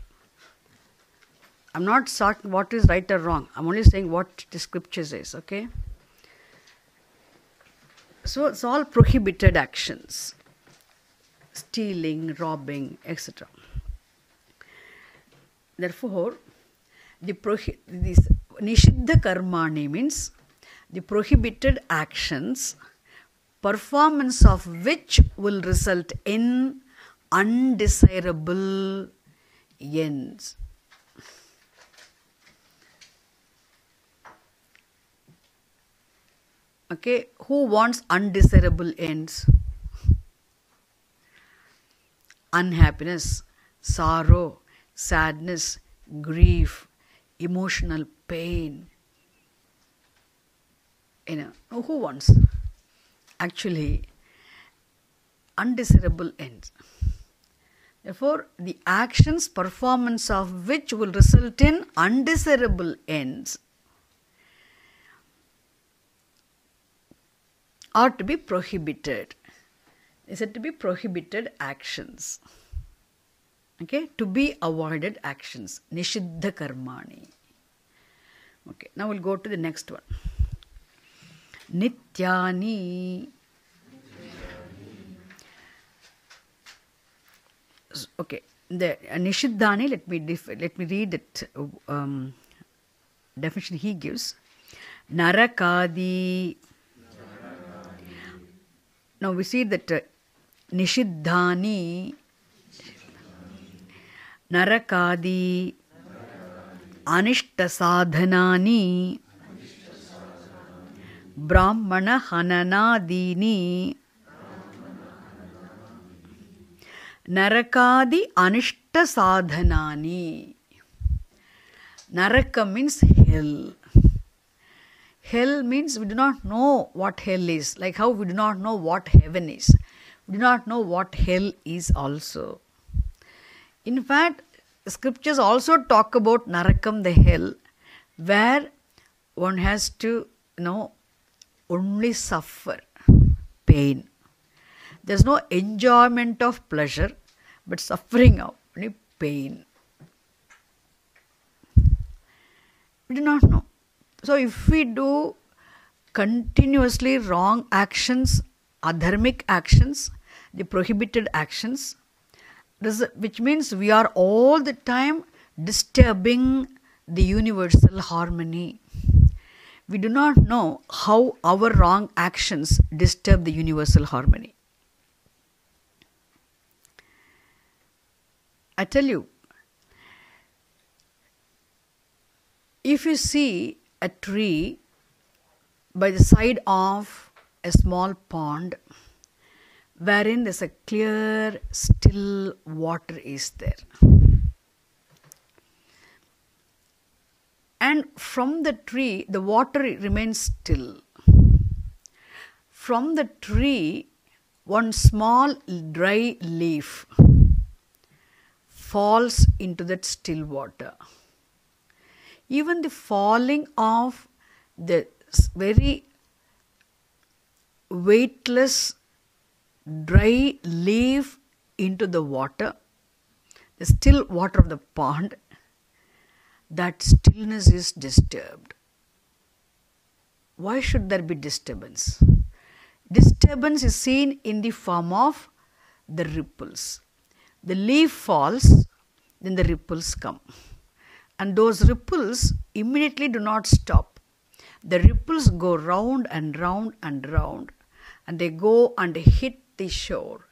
I'm not saying what is right or wrong. I'm only saying what the scripture says, okay? So it's all prohibited actions. Stealing, robbing, etc. Therefore, this Nishiddha Karmani means the prohibited actions, performance of which will result in undesirable ends. Okay, who wants undesirable ends? Unhappiness, sorrow, sadness, grief, emotional pain. Who wants? Actually, undesirable ends. Therefore, the actions, performance of which will result in undesirable ends are to be prohibited. They said to be prohibited actions. Okay, to be avoided actions. Nishiddha Karmani. Okay, now we'll go to the next one. Nityani. Okay, the Nishiddhani, let me read that definition he gives. Narakadi. Now we see that Nishiddhani, Narakadi, Anishta Sadhanani, Brahmana Hananadini, Narakadi Anishta Sadhanani. Naraka means hell. Hell means we do not know what hell is, like how we do not know what heaven is. We do not know what hell is also. In fact, scriptures also talk about Narakam, the hell, where one has to, only suffer pain. There's no enjoyment of pleasure, but suffering of only pain. We do not know. So if we do continuously wrong actions, adharmic actions, the prohibited actions, which means we are all the time disturbing the universal harmony. We do not know how our wrong actions disturb the universal harmony. I tell you, if you see a tree by the side of a small pond wherein there's a clear, still water is there, and from the tree the water remains still. From the tree, one small dry leaf falls into that still water. Even the falling of the very weightless dry leaf into the water, the still water of the pond, that stillness is disturbed. Why should there be disturbance? Disturbance is seen in the form of the ripples. The leaf falls, then the ripples come. And those ripples immediately do not stop. The ripples go round and round and round, and they go and hit the shore,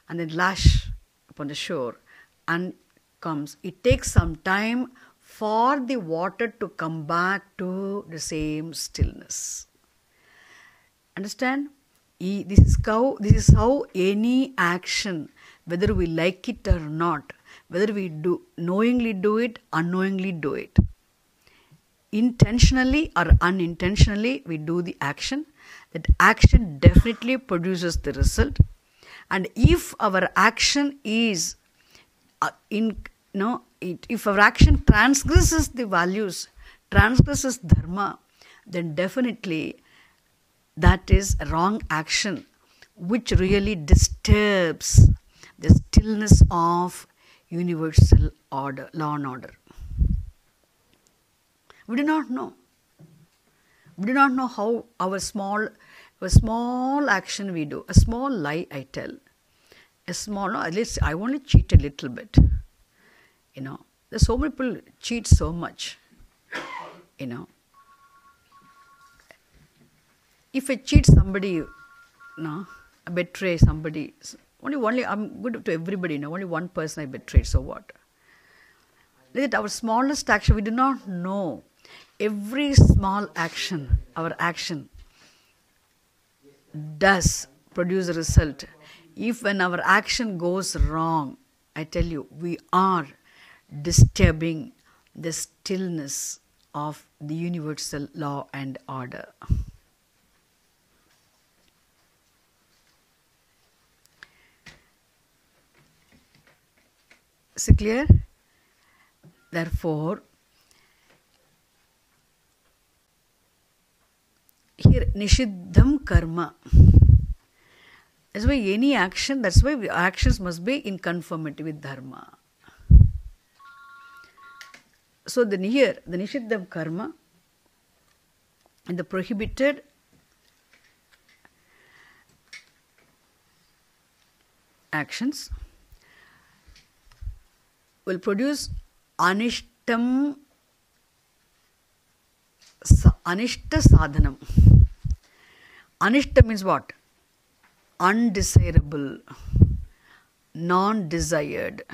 and then lash upon the shore and comes. It takes some time for the water to come back to the same stillness. Understand? This is how any action, whether we like it or not, whether we knowingly do it, unknowingly do it, intentionally or unintentionally we do the action, that action definitely produces the result. And if our action is if our action transgresses the values, transgresses dharma, then definitely that is a wrong action which really disturbs the stillness of universal order, law and order. We do not know. We do not know how a small action we do, a small lie I tell, at least I only cheat a little bit. There's so many people cheat so much. If I cheat somebody, I betray somebody, only I'm good to everybody, only one person I betrayed, so what? Look at our smallest action, we do not know. Every small action, our action, does produce a result. If when our action goes wrong, I tell you, we are disturbing the stillness of the universal law and order. Is it clear? Therefore, here nishiddham karma. That's why any action, that's why actions must be in conformity with dharma. So then here, the nishiddham karma and the prohibited actions will produce anishta sadhanam. Anishta means what? Undesirable, non-desired,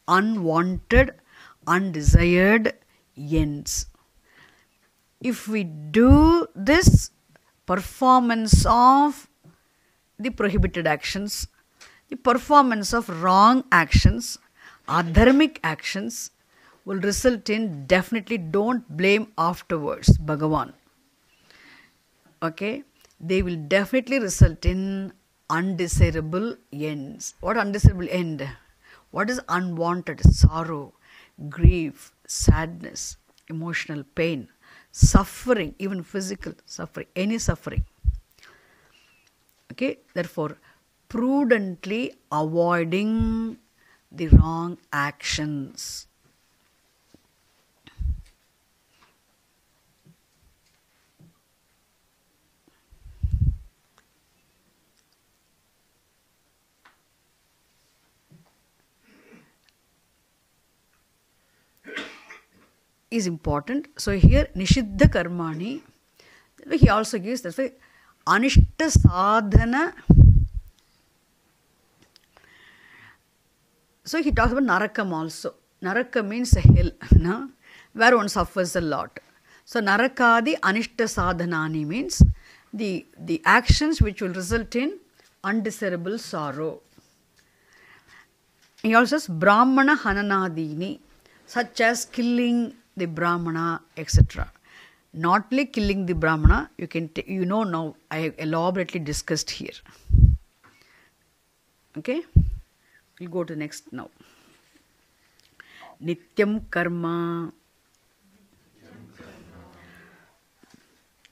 unwanted, undesired ends. If we do this performance of the prohibited actions, the performance of wrong actions, adharmic actions, will result in definitely don't blame afterwards Bhagavan. okay, they will definitely result in undesirable ends. What undesirable end? What is unwanted? Sorrow, grief, sadness, emotional pain, suffering, even physical suffering, any suffering. Okay, therefore, prudently avoiding the wrong actions. Is important. So here Nishiddha Karmani, he also gives that's why Anishta Sadhana. So he talks about Narakam also. Naraka means hell, no? Where one suffers a lot. So Narakadi Anishta Sadhanani means the actions which will result in undesirable sorrow. He also says Brahmana Hananadini, such as killing the Brahmana, etc. Not only killing the Brahmana, you can now I have elaborately discussed here. Okay, we'll go to next now. Nityam karma.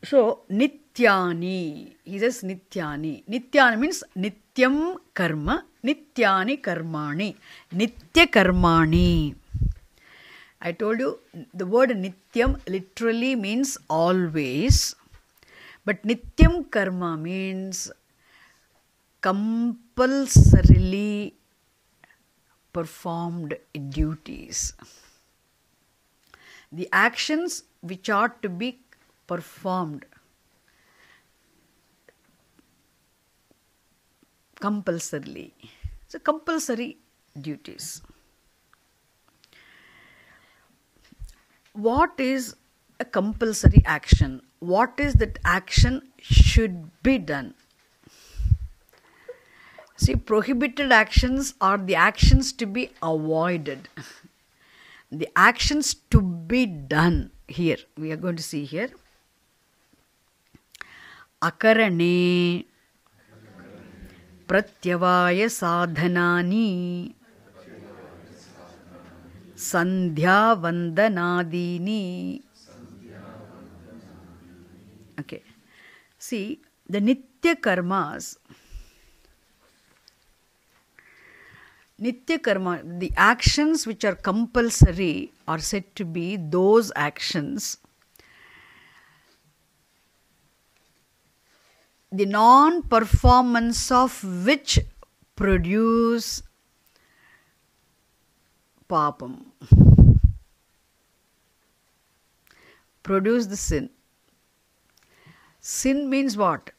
So nityani, he says nityani. Nityani means nityam karma, nityani karmani, nitya karmani. I told you the word nityam literally means always, but nityam karma means compulsorily performed duties. The actions which are to be performed compulsorily. So compulsory duties. What is a compulsory action? What is that action should be done? See, prohibited actions are the actions to be avoided. The actions to be done here, we are going to see here. Akarane pratyavaya sadhanani Sandhya Vandanadini. Okay. See, the Nitya Karmas, Nitya Karma, the actions which are compulsory are said to be those actions, the non-performance of which produce papam, produce the sin. Sin means what?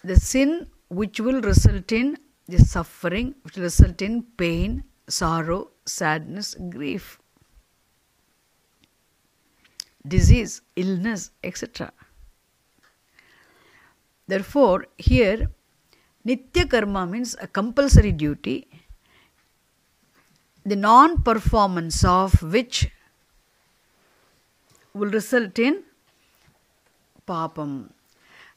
The sin which will result in the suffering, which will result in pain, sorrow, sadness, grief, disease, illness, etc. Therefore, here Nitya Karma means a compulsory duty, the non-performance of which will result in papam.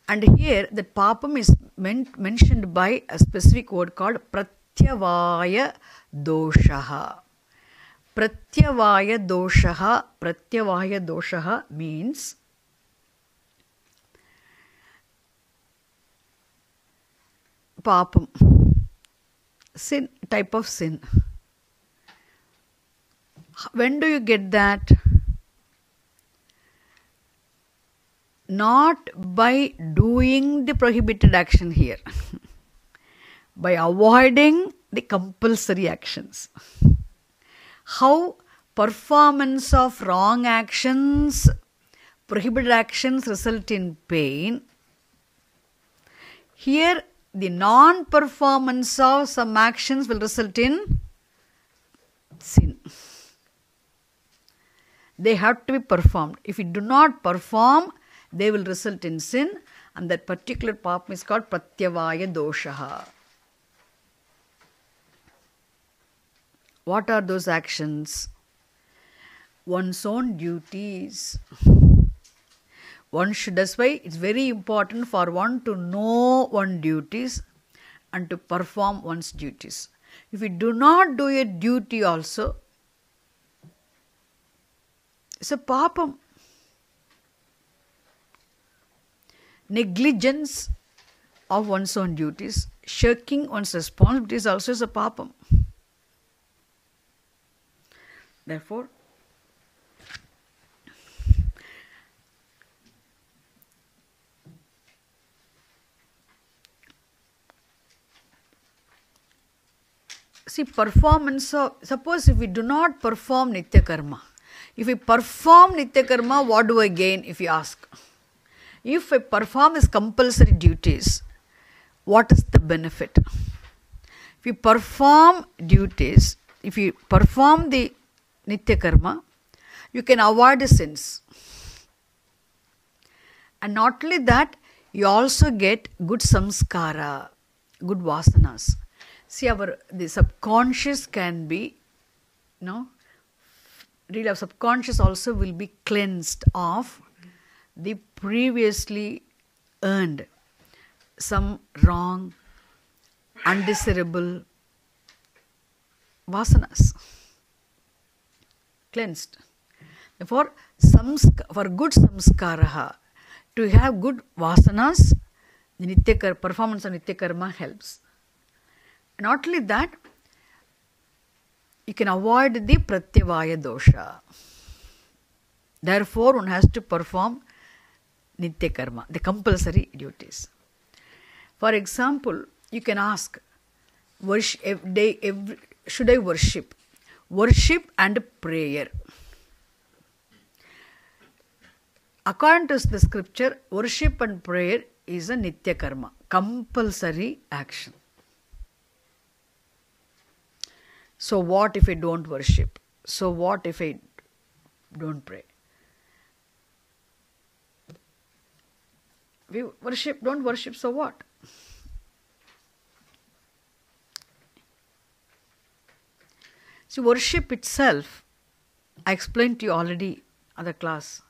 And here the papam is mentioned by a specific word called pratyavaya doshaha. Pratyavaya doshaha means papam, sin, type of sin. When do you get that? Not by doing the prohibited action here, by avoiding the compulsory actions. How performance of wrong actions, prohibited actions result in pain. Here, the non-performance of some actions will result in sin. They have to be performed. If you do not perform, they will result in sin, and that particular papam is called pratyavaya doshaha. What are those actions? One's own duties. One should, that's why it's very important for one to know one's duties and to perform one's duties. If you do not do a duty also, it's a papam. Negligence of one's own duties, shirking one's responsibilities also is a papam. Therefore, see, performance of, suppose if we do not perform Nitya Karma, if we perform Nitya Karma, what do I gain if you ask? If I perform his compulsory duties, what is the benefit? If you perform duties, if you perform the Nitya Karma, you can avoid the sins. And not only that, you also get good samskara, good vasanas. See, the subconscious can be, really our subconscious also will be cleansed of the previously earned some wrong, undesirable vasanas. Cleansed. Therefore, for good samskaraha, to have good vasanas, the performance of Nitya Karma helps. And not only that, you can avoid the pratyavaya dosha. Therefore, one has to perform Nitya Karma, the compulsory duties. For example, you can ask, should I worship? Worship and prayer. According to the scripture, worship and prayer is a Nitya Karma, compulsory action. So what if I don't worship? So what if I don't pray? We worship, don't worship, so what? See, worship itself, I explained to you already in the class.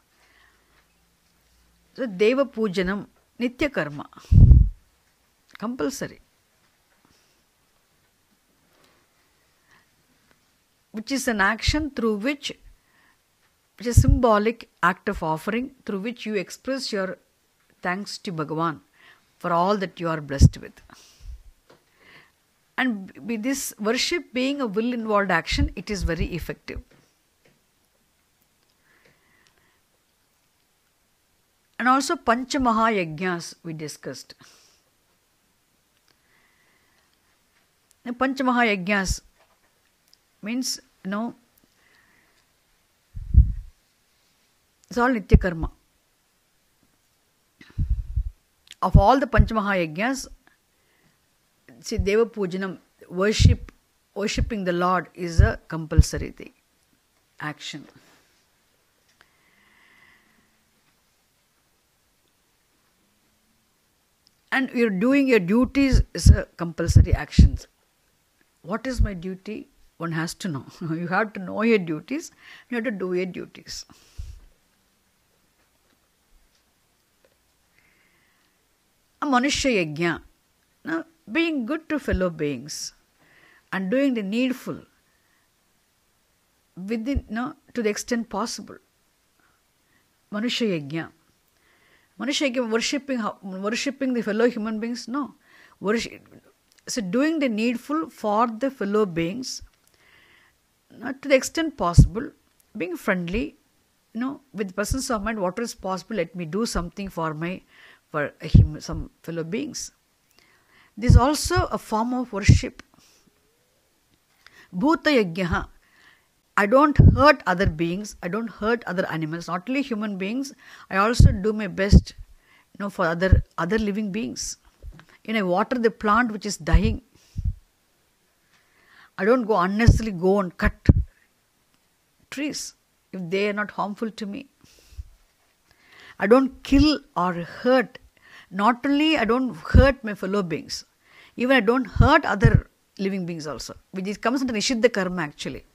So, Deva Pujanam, Nitya Karma, compulsory. Which is an action through which is a symbolic act of offering through which you express your thanks to Bhagavan for all that you are blessed with. And with this worship being a will-involved action, it is very effective. And also Panchamaha-yajnas we discussed. The Panchamaha-yajnas means, it's all Nitya Karma. Of all the Panchamaha-yajnas, see, Deva Pujanam, worshipping the Lord is a compulsory thing, action. And you're doing your duties is a compulsory actions. What is my duty? One has to know. You have to know your duties. You have to do your duties. A Manushya Yajna, being good to fellow beings and doing the needful within, to the extent possible. Manushya Yajna. Manushya Yajna, worshipping the fellow human beings? No. So doing the needful for the fellow beings, to the extent possible, being friendly, with presence of mind, whatever is possible, let me do something for some fellow beings. This is also a form of worship. Bhuta Yajna. I don't hurt other beings, I don't hurt other animals, not only human beings, I also do my best, for other living beings. I water the plant which is dying. I don't unnecessarily go and cut trees if they are not harmful to me. I don't kill or hurt. Not only I don't hurt my fellow beings, even I don't hurt other living beings also, which comes under Nishiddha Karma actually.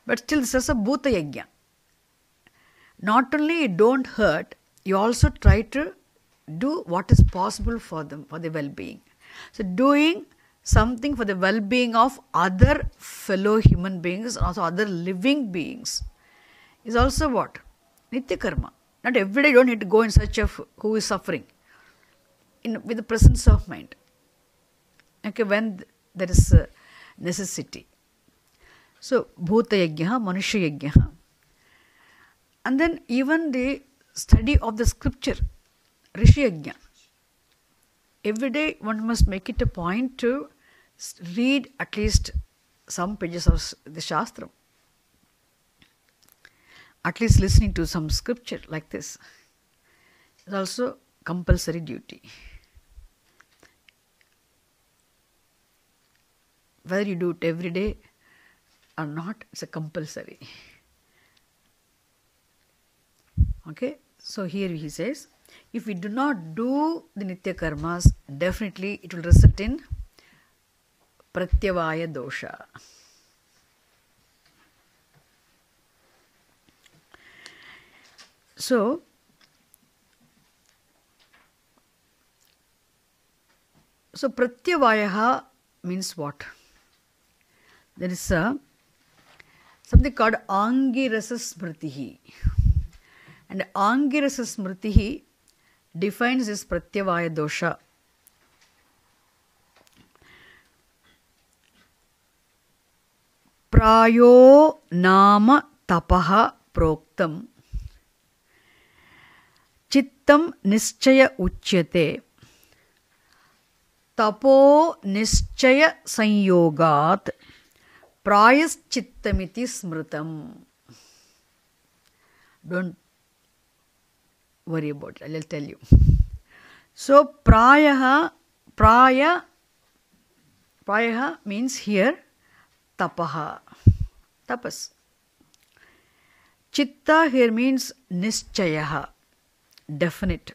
But still this is a Bhuta Yajna. Not only you don't hurt, you also try to do what is possible for them, for their well-being. So doing something for the well-being of other fellow human beings, also other living beings, is also what? Nitya karma. Not every day you don't need to go in search of who is suffering. With the presence of mind. Okay, when there is a necessity. So, bhuta yajna, manusha yajna. And then even the study of the scripture, rishi yajna. Every day one must make it a point to read at least some pages of the Shastra. At least listening to some scripture like this is also compulsory duty. Whether you do it every day or not, it's a compulsory. Okay, so here he says, if we do not do the nitya karmas, definitely it will result in pratyavaya dosha. So, pratyavayaha means what? There is something called Angirasa Smritihi. And Angirasa Smritihi defines this Pratyavaya dosha. Prayo nama tapaha proktam chittam nischaya uchyate tapo nischaya sanyogat prayaschittamiti smritam. Don't worry about it, I'll tell you. So, praya means here tapaha, tapas. Chitta here means nischayaha, definite.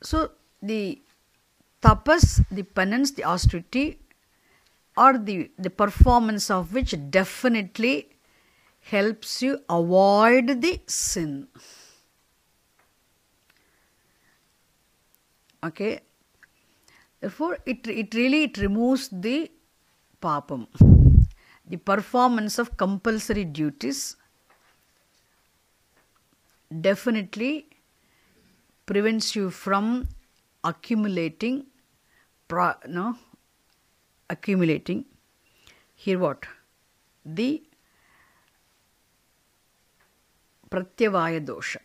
So, the tapas, the penance, the austerity, or the performance of which definitely helps you avoid the sin. Okay. Therefore, it removes the papam. The performance of compulsory duties definitely prevents you from accumulating. Here what? The pratyavaya dosha.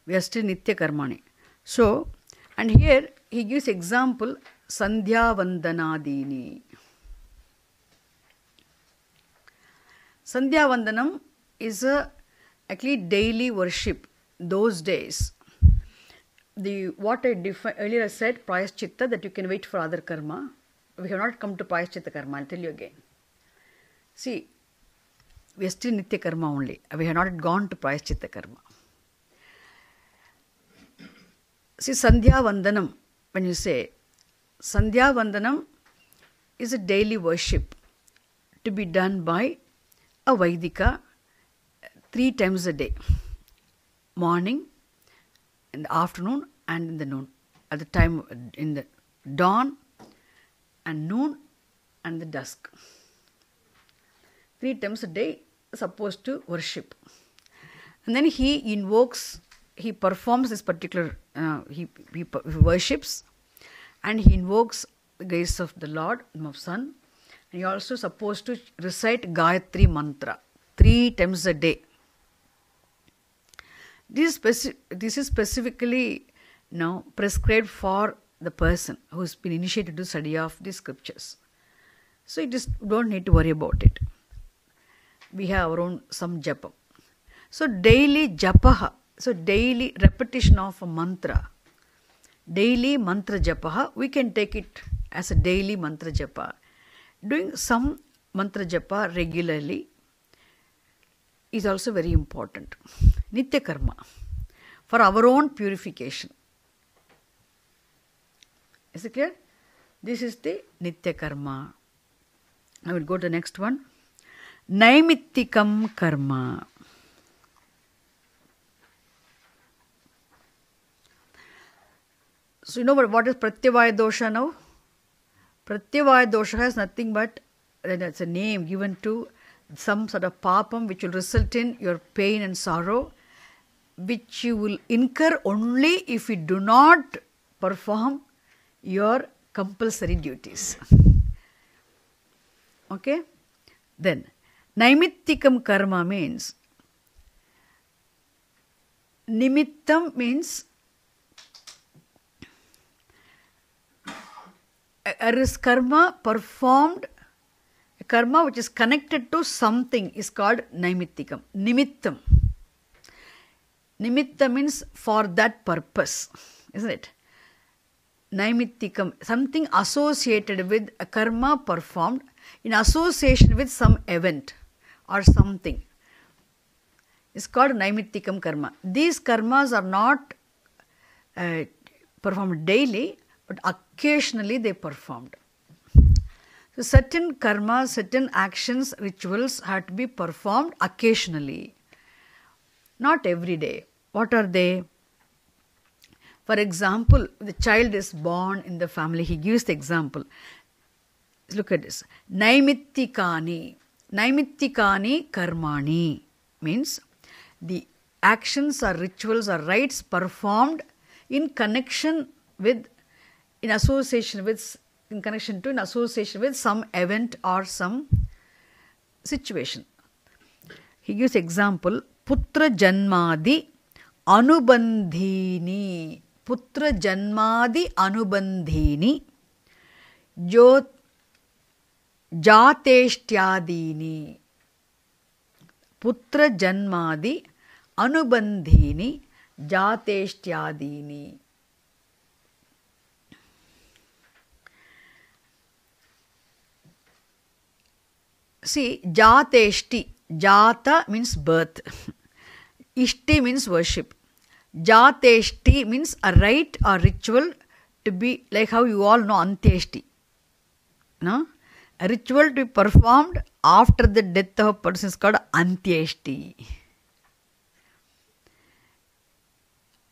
We are still nitya karmani. So, and here he gives example Sandhya Vandanadini. Sandhya Vandanam is actually daily worship those days. What I earlier I said, Prayaschitta, that you can wait for other karma. We have not come to Prayaschitta karma, I'll tell you again. See, we are still Nitya karma only. We have not gone to Prayaschitta karma. See, Sandhya Vandanam, when you say, Sandhya Vandanam is a daily worship to be done by a Vaidika 3 times a day. Morning, in the afternoon and in the noon. At the time, in the dawn and noon and the dusk. 3 times a day supposed to worship. And then he performs this particular, he worships and he invokes the grace of the Lord, of Sun. And he also supposed to recite Gayatri Mantra 3 times a day. This is specifically prescribed for the person who has been initiated to study of the scriptures. So you don't need to worry about it. We have our own some japa. So daily japaha, so daily repetition of a mantra, daily mantra japaha, we can take it as a daily mantra japa. Doing some mantra japa regularly is also very important. Nitya karma, for our own purification. Is it clear? This is the Nitya karma. I will go to the next one. Naimittikam karma. So you know what is Pratyavaya dosha now? Pratyavaya dosha has nothing but, it's a name given to some sort of papam which will result in your pain and sorrow, which you will incur only if you do not perform your compulsory duties. Okay? Then, Naimittikam karma means, Nimittam means, there is karma performed, a karma which is connected to something is called Naimittikam. Nimittam. Nimitta means for that purpose, isn't it? Naimittikam, something associated with a karma performed in association with some event or something. It's called Naimittikam karma. These karmas are not performed daily, but occasionally they performed. So certain karmas, certain actions, rituals have to be performed occasionally, not every day. What are they? For example, the child is born in the family. He gives the example. Look at this. Naimittikani. Naimittikani karmani means the actions or rituals or rites performed in connection with, in association with some event or some situation. He gives example. Putra janmadi anubandhini. Putra janmadi anubandhini. Jateshtyadini. Putra janmadi anubandhini jateshtyadini. See, jateshti. Jata means birth. Ishti means worship. Jateshti means a rite or ritual to be, like how you all know Antyeshti. No? A ritual to be performed after the death of a person is called Antyeshti.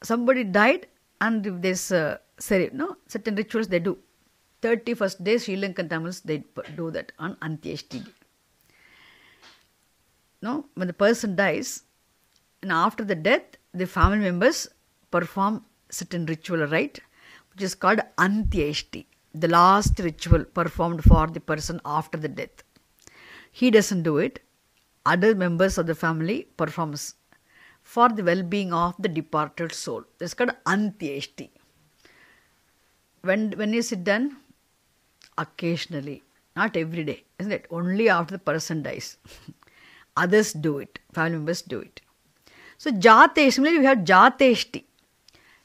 Somebody died and there's certain rituals they do. 31st day Sri Lankan Tamils, they do that on Antyeshti. No, when the person dies, and after the death, the family members perform certain ritual rite, which is called Antyeshti, the last ritual performed for the person after the death. He doesn't do it. Other members of the family performs for the well-being of the departed soul. That's called Antyeshti. When is it done? Occasionally, not every day, isn't it? Only after the person dies. Others do it. Family members do it. So Jatesh, similarly we have Jateshti.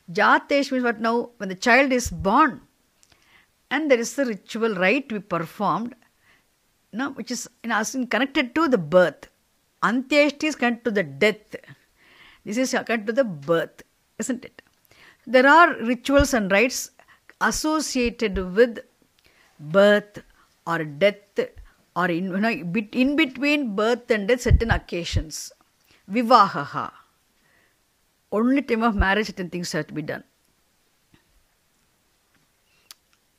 Jatesh means what now? When the child is born and there is a ritual rite to be performed, which is connected to the birth. Antyeshti is connected to the death. This is connected to the birth, isn't it? There are rituals and rites associated with birth or death, or in between birth and death, certain occasions. Vivahaha. Only time of marriage, certain things have to be done.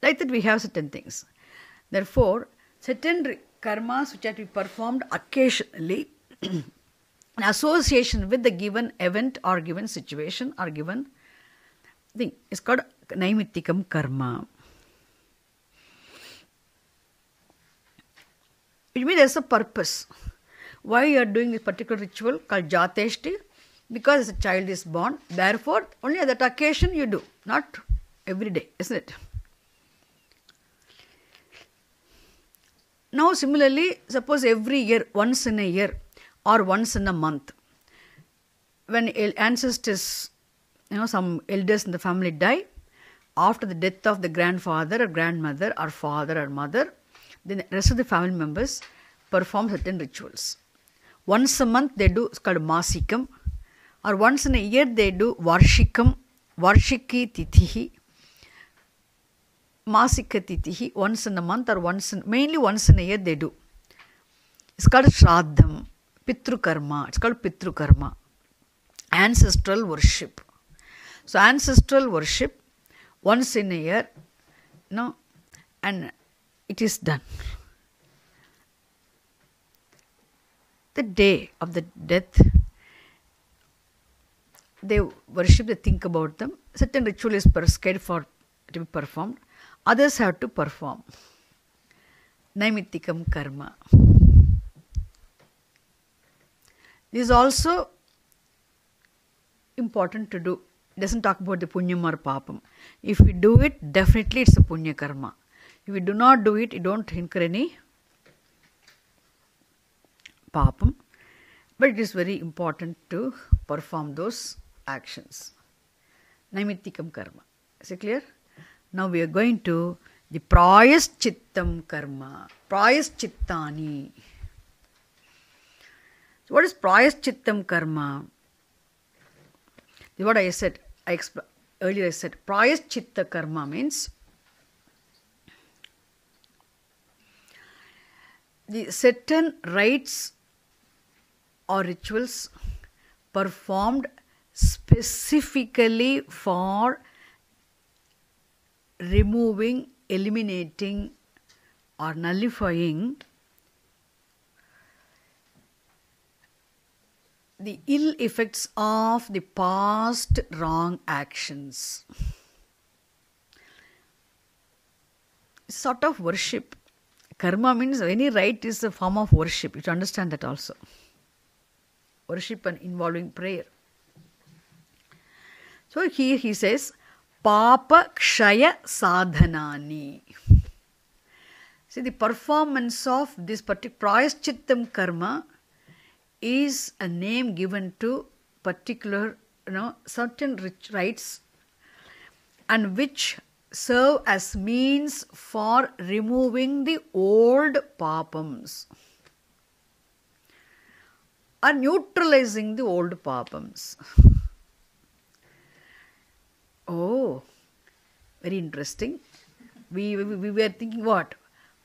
Like that we have certain things. Therefore, certain karmas which have to be performed occasionally in association with the given event or given situation or given thing is called Naimittikam karma. Which means there's a purpose. Why you are doing this particular ritual called Jateshti? Because a child is born. Therefore, only at that occasion you do. Not every day, isn't it? Now similarly, suppose every year, once in a year or once in a month, when ancestors, some elders in the family die, after the death of the grandfather or grandmother or father or mother, then the rest of the family members perform certain rituals. Once a month they do, it's called Masikam. Or once in a year they do Varshikam, Varshiki Tithihi, Masika Tithihi, once in a month or mainly once in a year they do. It's called Shraddham, Pitru Karma. It's called Pitru Karma. Ancestral worship. So ancestral worship once in a year, and it is done. The day of the death, they worship, they think about them. Certain ritual is prescribed for to be performed. Others have to perform. Naimittikam karma. This is also important to do. It doesn't talk about the punyam or papam. If we do it, definitely it's a punya karma. If we do not do it, you don't incur any papam. But it is very important to perform those actions. Naimittikam karma. Is it clear? Now we are going to the prayaschittam karma. Prayaschitani. So what is prayaschittam karma? This is what I said. Earlier I said prayaschitta karma means the certain rites or rituals performed specifically for removing, eliminating or nullifying the ill effects of the past wrong actions. Sort of worship. Karma means any rite is a form of worship. You should understand that also. Worship and involving prayer. So here he says, Papa Kshaya Sadhanani. See, the performance of this particular Prayaschittam karma is a name given to particular, certain rich rites, and which serve as means for removing the old papams or neutralizing the old papams. Oh, very interesting. We were thinking what?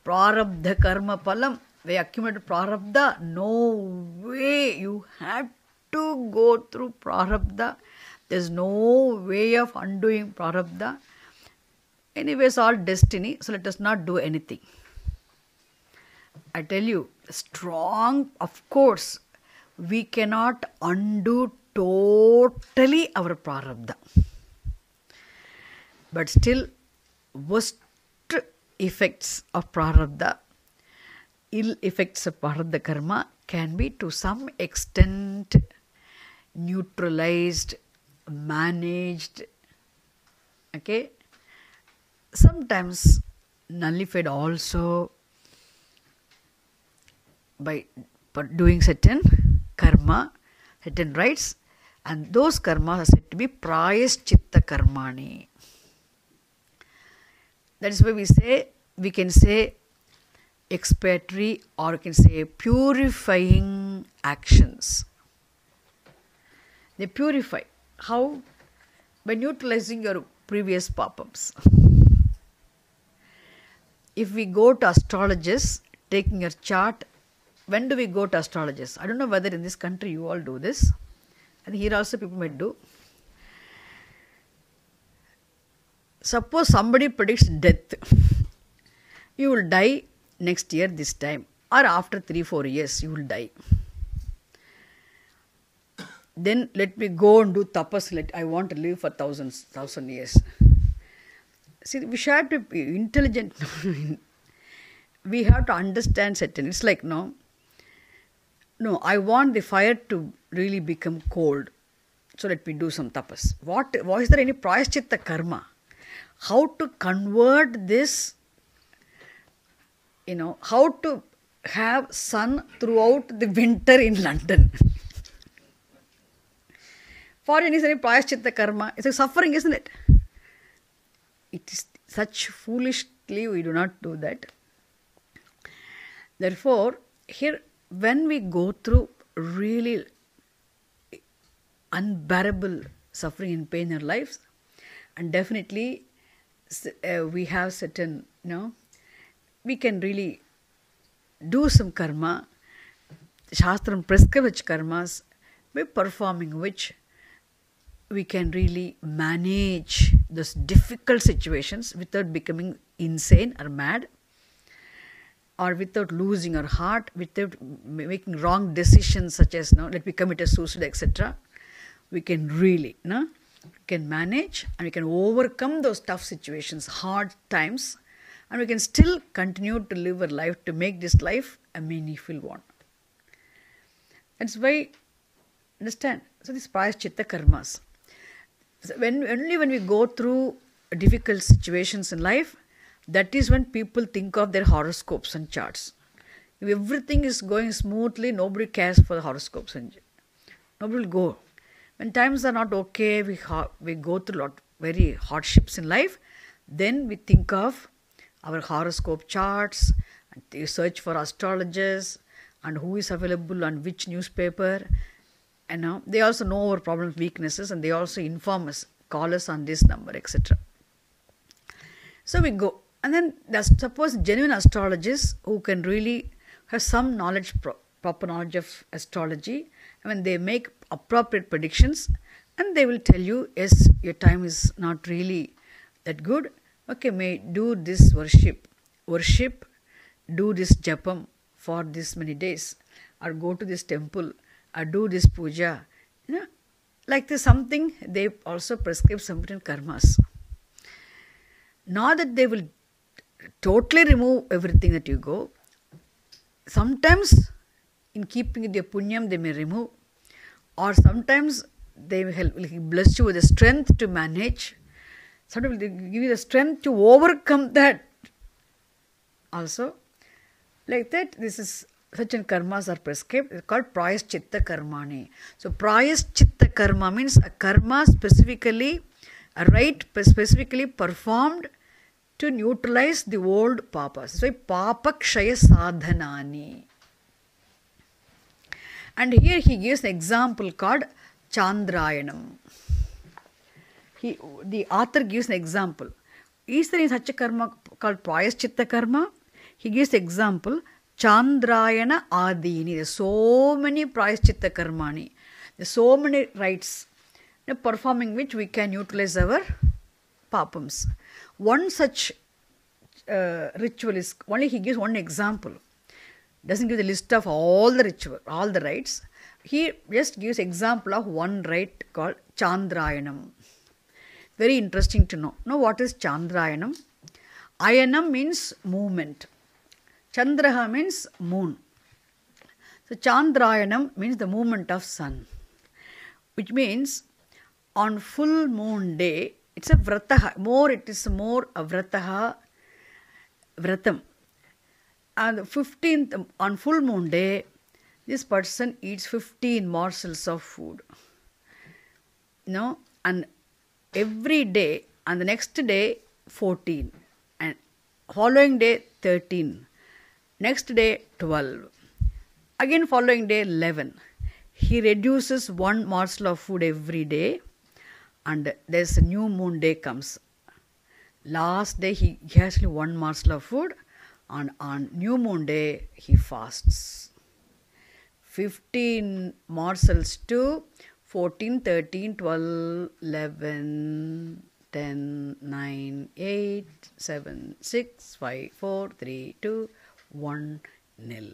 Prarabdha karma palam. They accumulate prarabdha. No way. You have to go through prarabdha. There's no way of undoing prarabdha. Anyways, all destiny. So let us not do anything. I tell you, strong, of course, we cannot undo totally our prarabdha. But still, worst effects of prarabdha, ill effects of prarabdha karma can be to some extent neutralized, managed, okay? Sometimes nullified also by doing certain karma, certain rites, and those karmas are said to be prayaschitta karmani. That is why we can say expiatory, or we can say purifying actions. They purify. How? By neutralizing your previous papams. If we go to astrologers, taking your chart, when do we go to astrologers? I don't know whether in this country you all do this. And here also people might do. Suppose somebody predicts death. You will die next year this time, or after 3-4 years you will die. Then let me go and do tapas. I want to live for 1,000 years. See, we have to be intelligent. We have to understand certain. It's like, no, I want the fire to really become cold. So let me do some tapas. Was there any prayaschitta karma? How to convert this, how to have sun throughout the winter in London. For any prayaschitta karma, it's a suffering, isn't it? It is such foolishly we do not do that. Therefore, here when we go through really unbearable suffering and pain in our lives, and definitely we have certain, we can really do some karma, Shastram prescribed karmas, by performing which we can really manage those difficult situations without becoming insane or mad, or without losing our heart, without making wrong decisions such as, let me commit a suicide, etc. We can really, we can manage and we can overcome those tough situations, hard times, and we can still continue to live our life to make this life a meaningful one. That's why, understand, so these prayaschitta karmas. So only when we go through difficult situations in life, that is when people think of their horoscopes and charts. If everything is going smoothly, nobody cares for the horoscopes and nobody will go. When times are not okay, we go through a lot very hardships in life, then we think of our horoscope charts, and we search for astrologers and who is available on which newspaper. And they also know our problems, weaknesses, and they also inform us, call us on this number, etc. So we go. And then suppose genuine astrologists who can really have some knowledge, proper knowledge of astrology, and when they make appropriate predictions, and they will tell you, yes, your time is not really that good. Okay, may do this worship, do this japam for this many days, or go to this temple, or do this puja. Like this something, they also prescribe certain karmas. Not that they will totally remove everything that you go. Sometimes, in keeping with your punyam, they may remove, or sometimes they will bless you with the strength to manage. Sometimes they give you the strength to overcome that. Also, like that, this is such karmas are prescribed. It's called prayaschitta karmani. So prayaschitta karma means a karma specifically, a rite specifically performed to neutralize the old papas. So papa kshaya sadhanani. And here he gives an example called Chandrayanam. The author gives an example. Is there such a karma called prayaschitta karma? He gives example Chandrayana Adini. There are so many prayaschitta karmani. There are so many rites performing which we can utilize our papams. One such ritual is, only he gives one example. Doesn't give the list of all the ritual, all the rites. He just gives example of one rite called Chandrayanam. Very interesting to know. Now what is Chandrayanam? Ayanam means movement. Chandraha means moon. So Chandrayanam means the movement of sun. Which means on full moon day, it's a vrataha. It is more a vrataha, vratam. And the 15th, on full moon day, this person eats 15 morsels of food. And every day, and the next day, 14. And following day, 13. Next day, 12. Again following day, 11. He reduces one morsel of food every day, and there's a new moon day comes. Last day, he has only one morsel of food, and on new moon day, he fasts. 15 morsels to 14, 13, 12, 11, 10, 9, 8, 7, 6, 5, 4, 3, 2, 1, 0.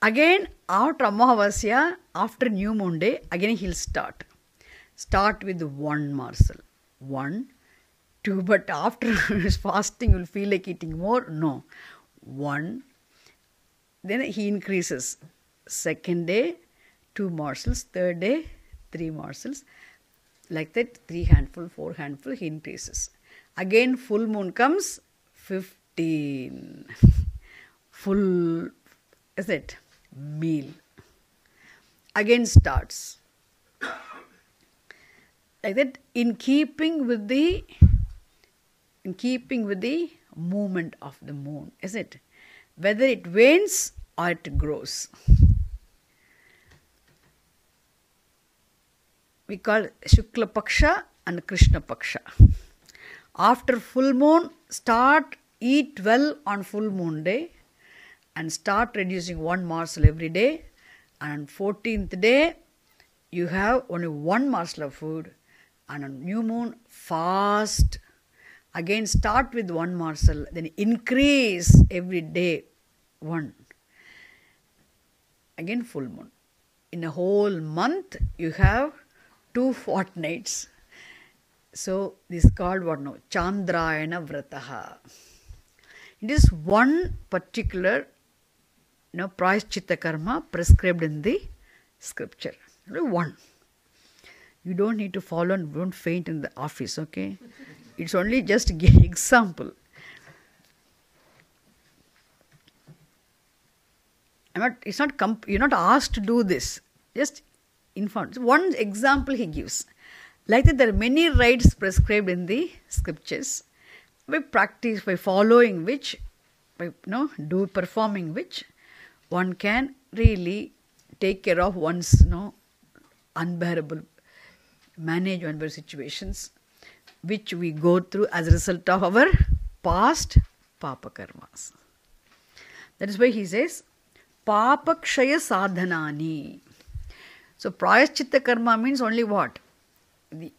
Again, after Amavasya, after new moon day, again he'll start. Start with one morsel. 1, 2, but after his fasting, you'll feel like eating more. No. 1. Then he increases. Second day, 2 morsels. Third day, 3 morsels. Like that, 3 handful, 4 handful, he increases. Again, full moon comes, 15. Full, is it? Meal. Again starts. Like that, in keeping with the movement of the moon, is it? Whether it wanes or it grows. we call Shukla Paksha and Krishna Paksha. After full moon, eat well on full moon day and start reducing one morsel every day. And on 14th day, you have only one morsel of food. And on new moon, fast. Again, start with one morsel, then increase every day one. Again, full moon. In a whole month, you have 2 fortnights. So, this is called what now? Chandrayana Vrataha. It is one particular Prayaschitta karma prescribed in the scripture. Only one. You don't need to follow and don't faint in the office, okay? It's only just an example. You're not asked to do this. Just informed. One example he gives. Like that, there are many rites prescribed in the scriptures. By practice, by following which, performing which, one can really take care of one's manage unbearable situations, which we go through as a result of our past papa karmas. That is why he says, Papakshaya sadhanani. So, Prayaschitta karma means only what? The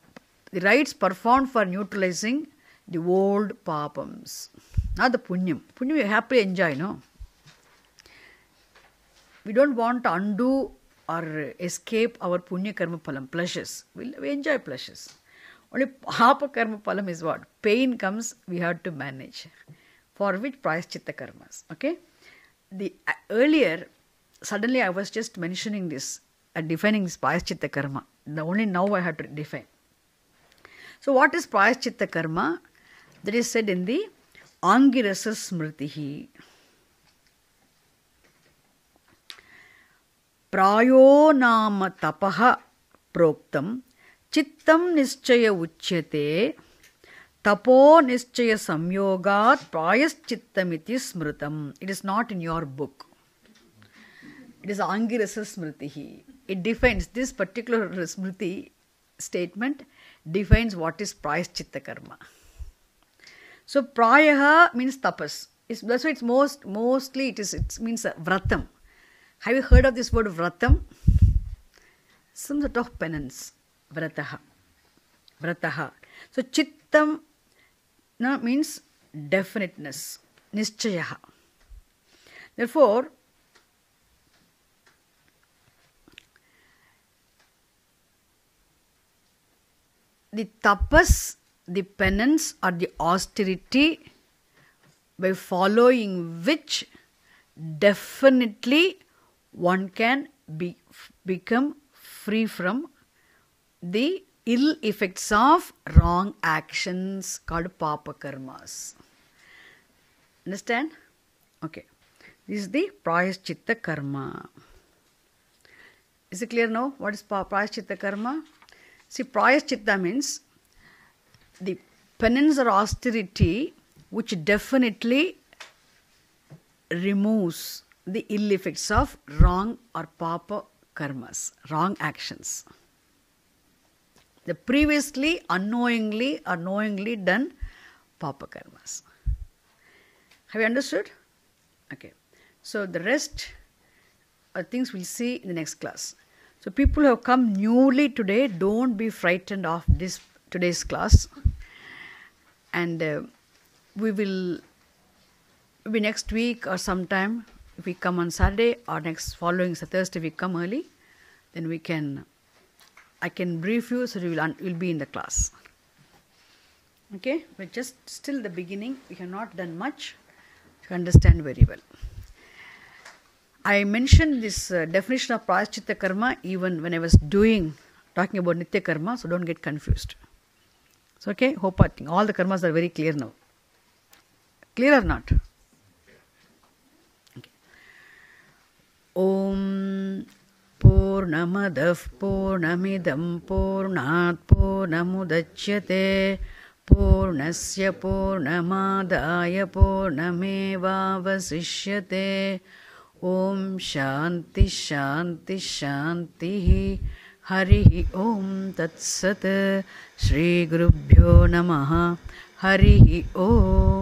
rites performed for neutralizing the old papams. Not the punyam. Punyam we happily enjoy, no? We don't want to undo or escape our punya karma phalam, pleasures. We enjoy pleasures. Only papa karma phalam is what? Pain comes, we have to manage. For which Prayaschitta karmas. Okay? Earlier, suddenly I was just mentioning this, defining this Prayaschitta karma. Only now I have to define. So what is Prayaschitta karma? That is said in the Angirasa Smritihi. Prayo nama tapaha proktam chittam nischaya uchyate tapo nischaya samyogat prayaschittamiti smritam. It is not in your book. It is Angirasa Smritihi. It defines this particular Smriti statement, defines what is Prayaschitta karma. So prayaha means tapas. That's why it's mostly it means vratam. Have you heard of this word vratam? Some sort of penance. Vrataha. So chittam means definiteness. Nischayaha. Therefore, the tapas, the penance or the austerity by following which definitely one can become free from the ill effects of wrong actions called papa karmas. Understand? Okay. This is the Prayaschitta karma. Is it clear now? What is Prayaschitta karma? See, Prayaschitta means the penance or austerity which definitely removes the ill effects of wrong or papa karmas, wrong actions. The previously unknowingly or knowingly done papa karmas. Have you understood? Okay. So the rest are things we'll see in the next class. So people who have come newly today, don't be frightened of today's class. And we will be next week or sometime. If we come on Saturday or next following Thursday, we come early, then I can brief you so you'll be in the class. Okay, but just still the beginning. We have not done much to understand very well. I mentioned this definition of Prayaschitta karma even when I was talking about Nitya karma, so don't get confused. So, okay, I think all the karmas are very clear now. Clear or not? Okay. Om Purnamadav Purnamidam Purnat Purnamudachyate Purnasya Purnamadaya Purnameva Vasishyate Om Shanti Shanti Shanti हरिः ॐ तत्सत् श्रीगुरुभ्यो नमः हरिः ॐ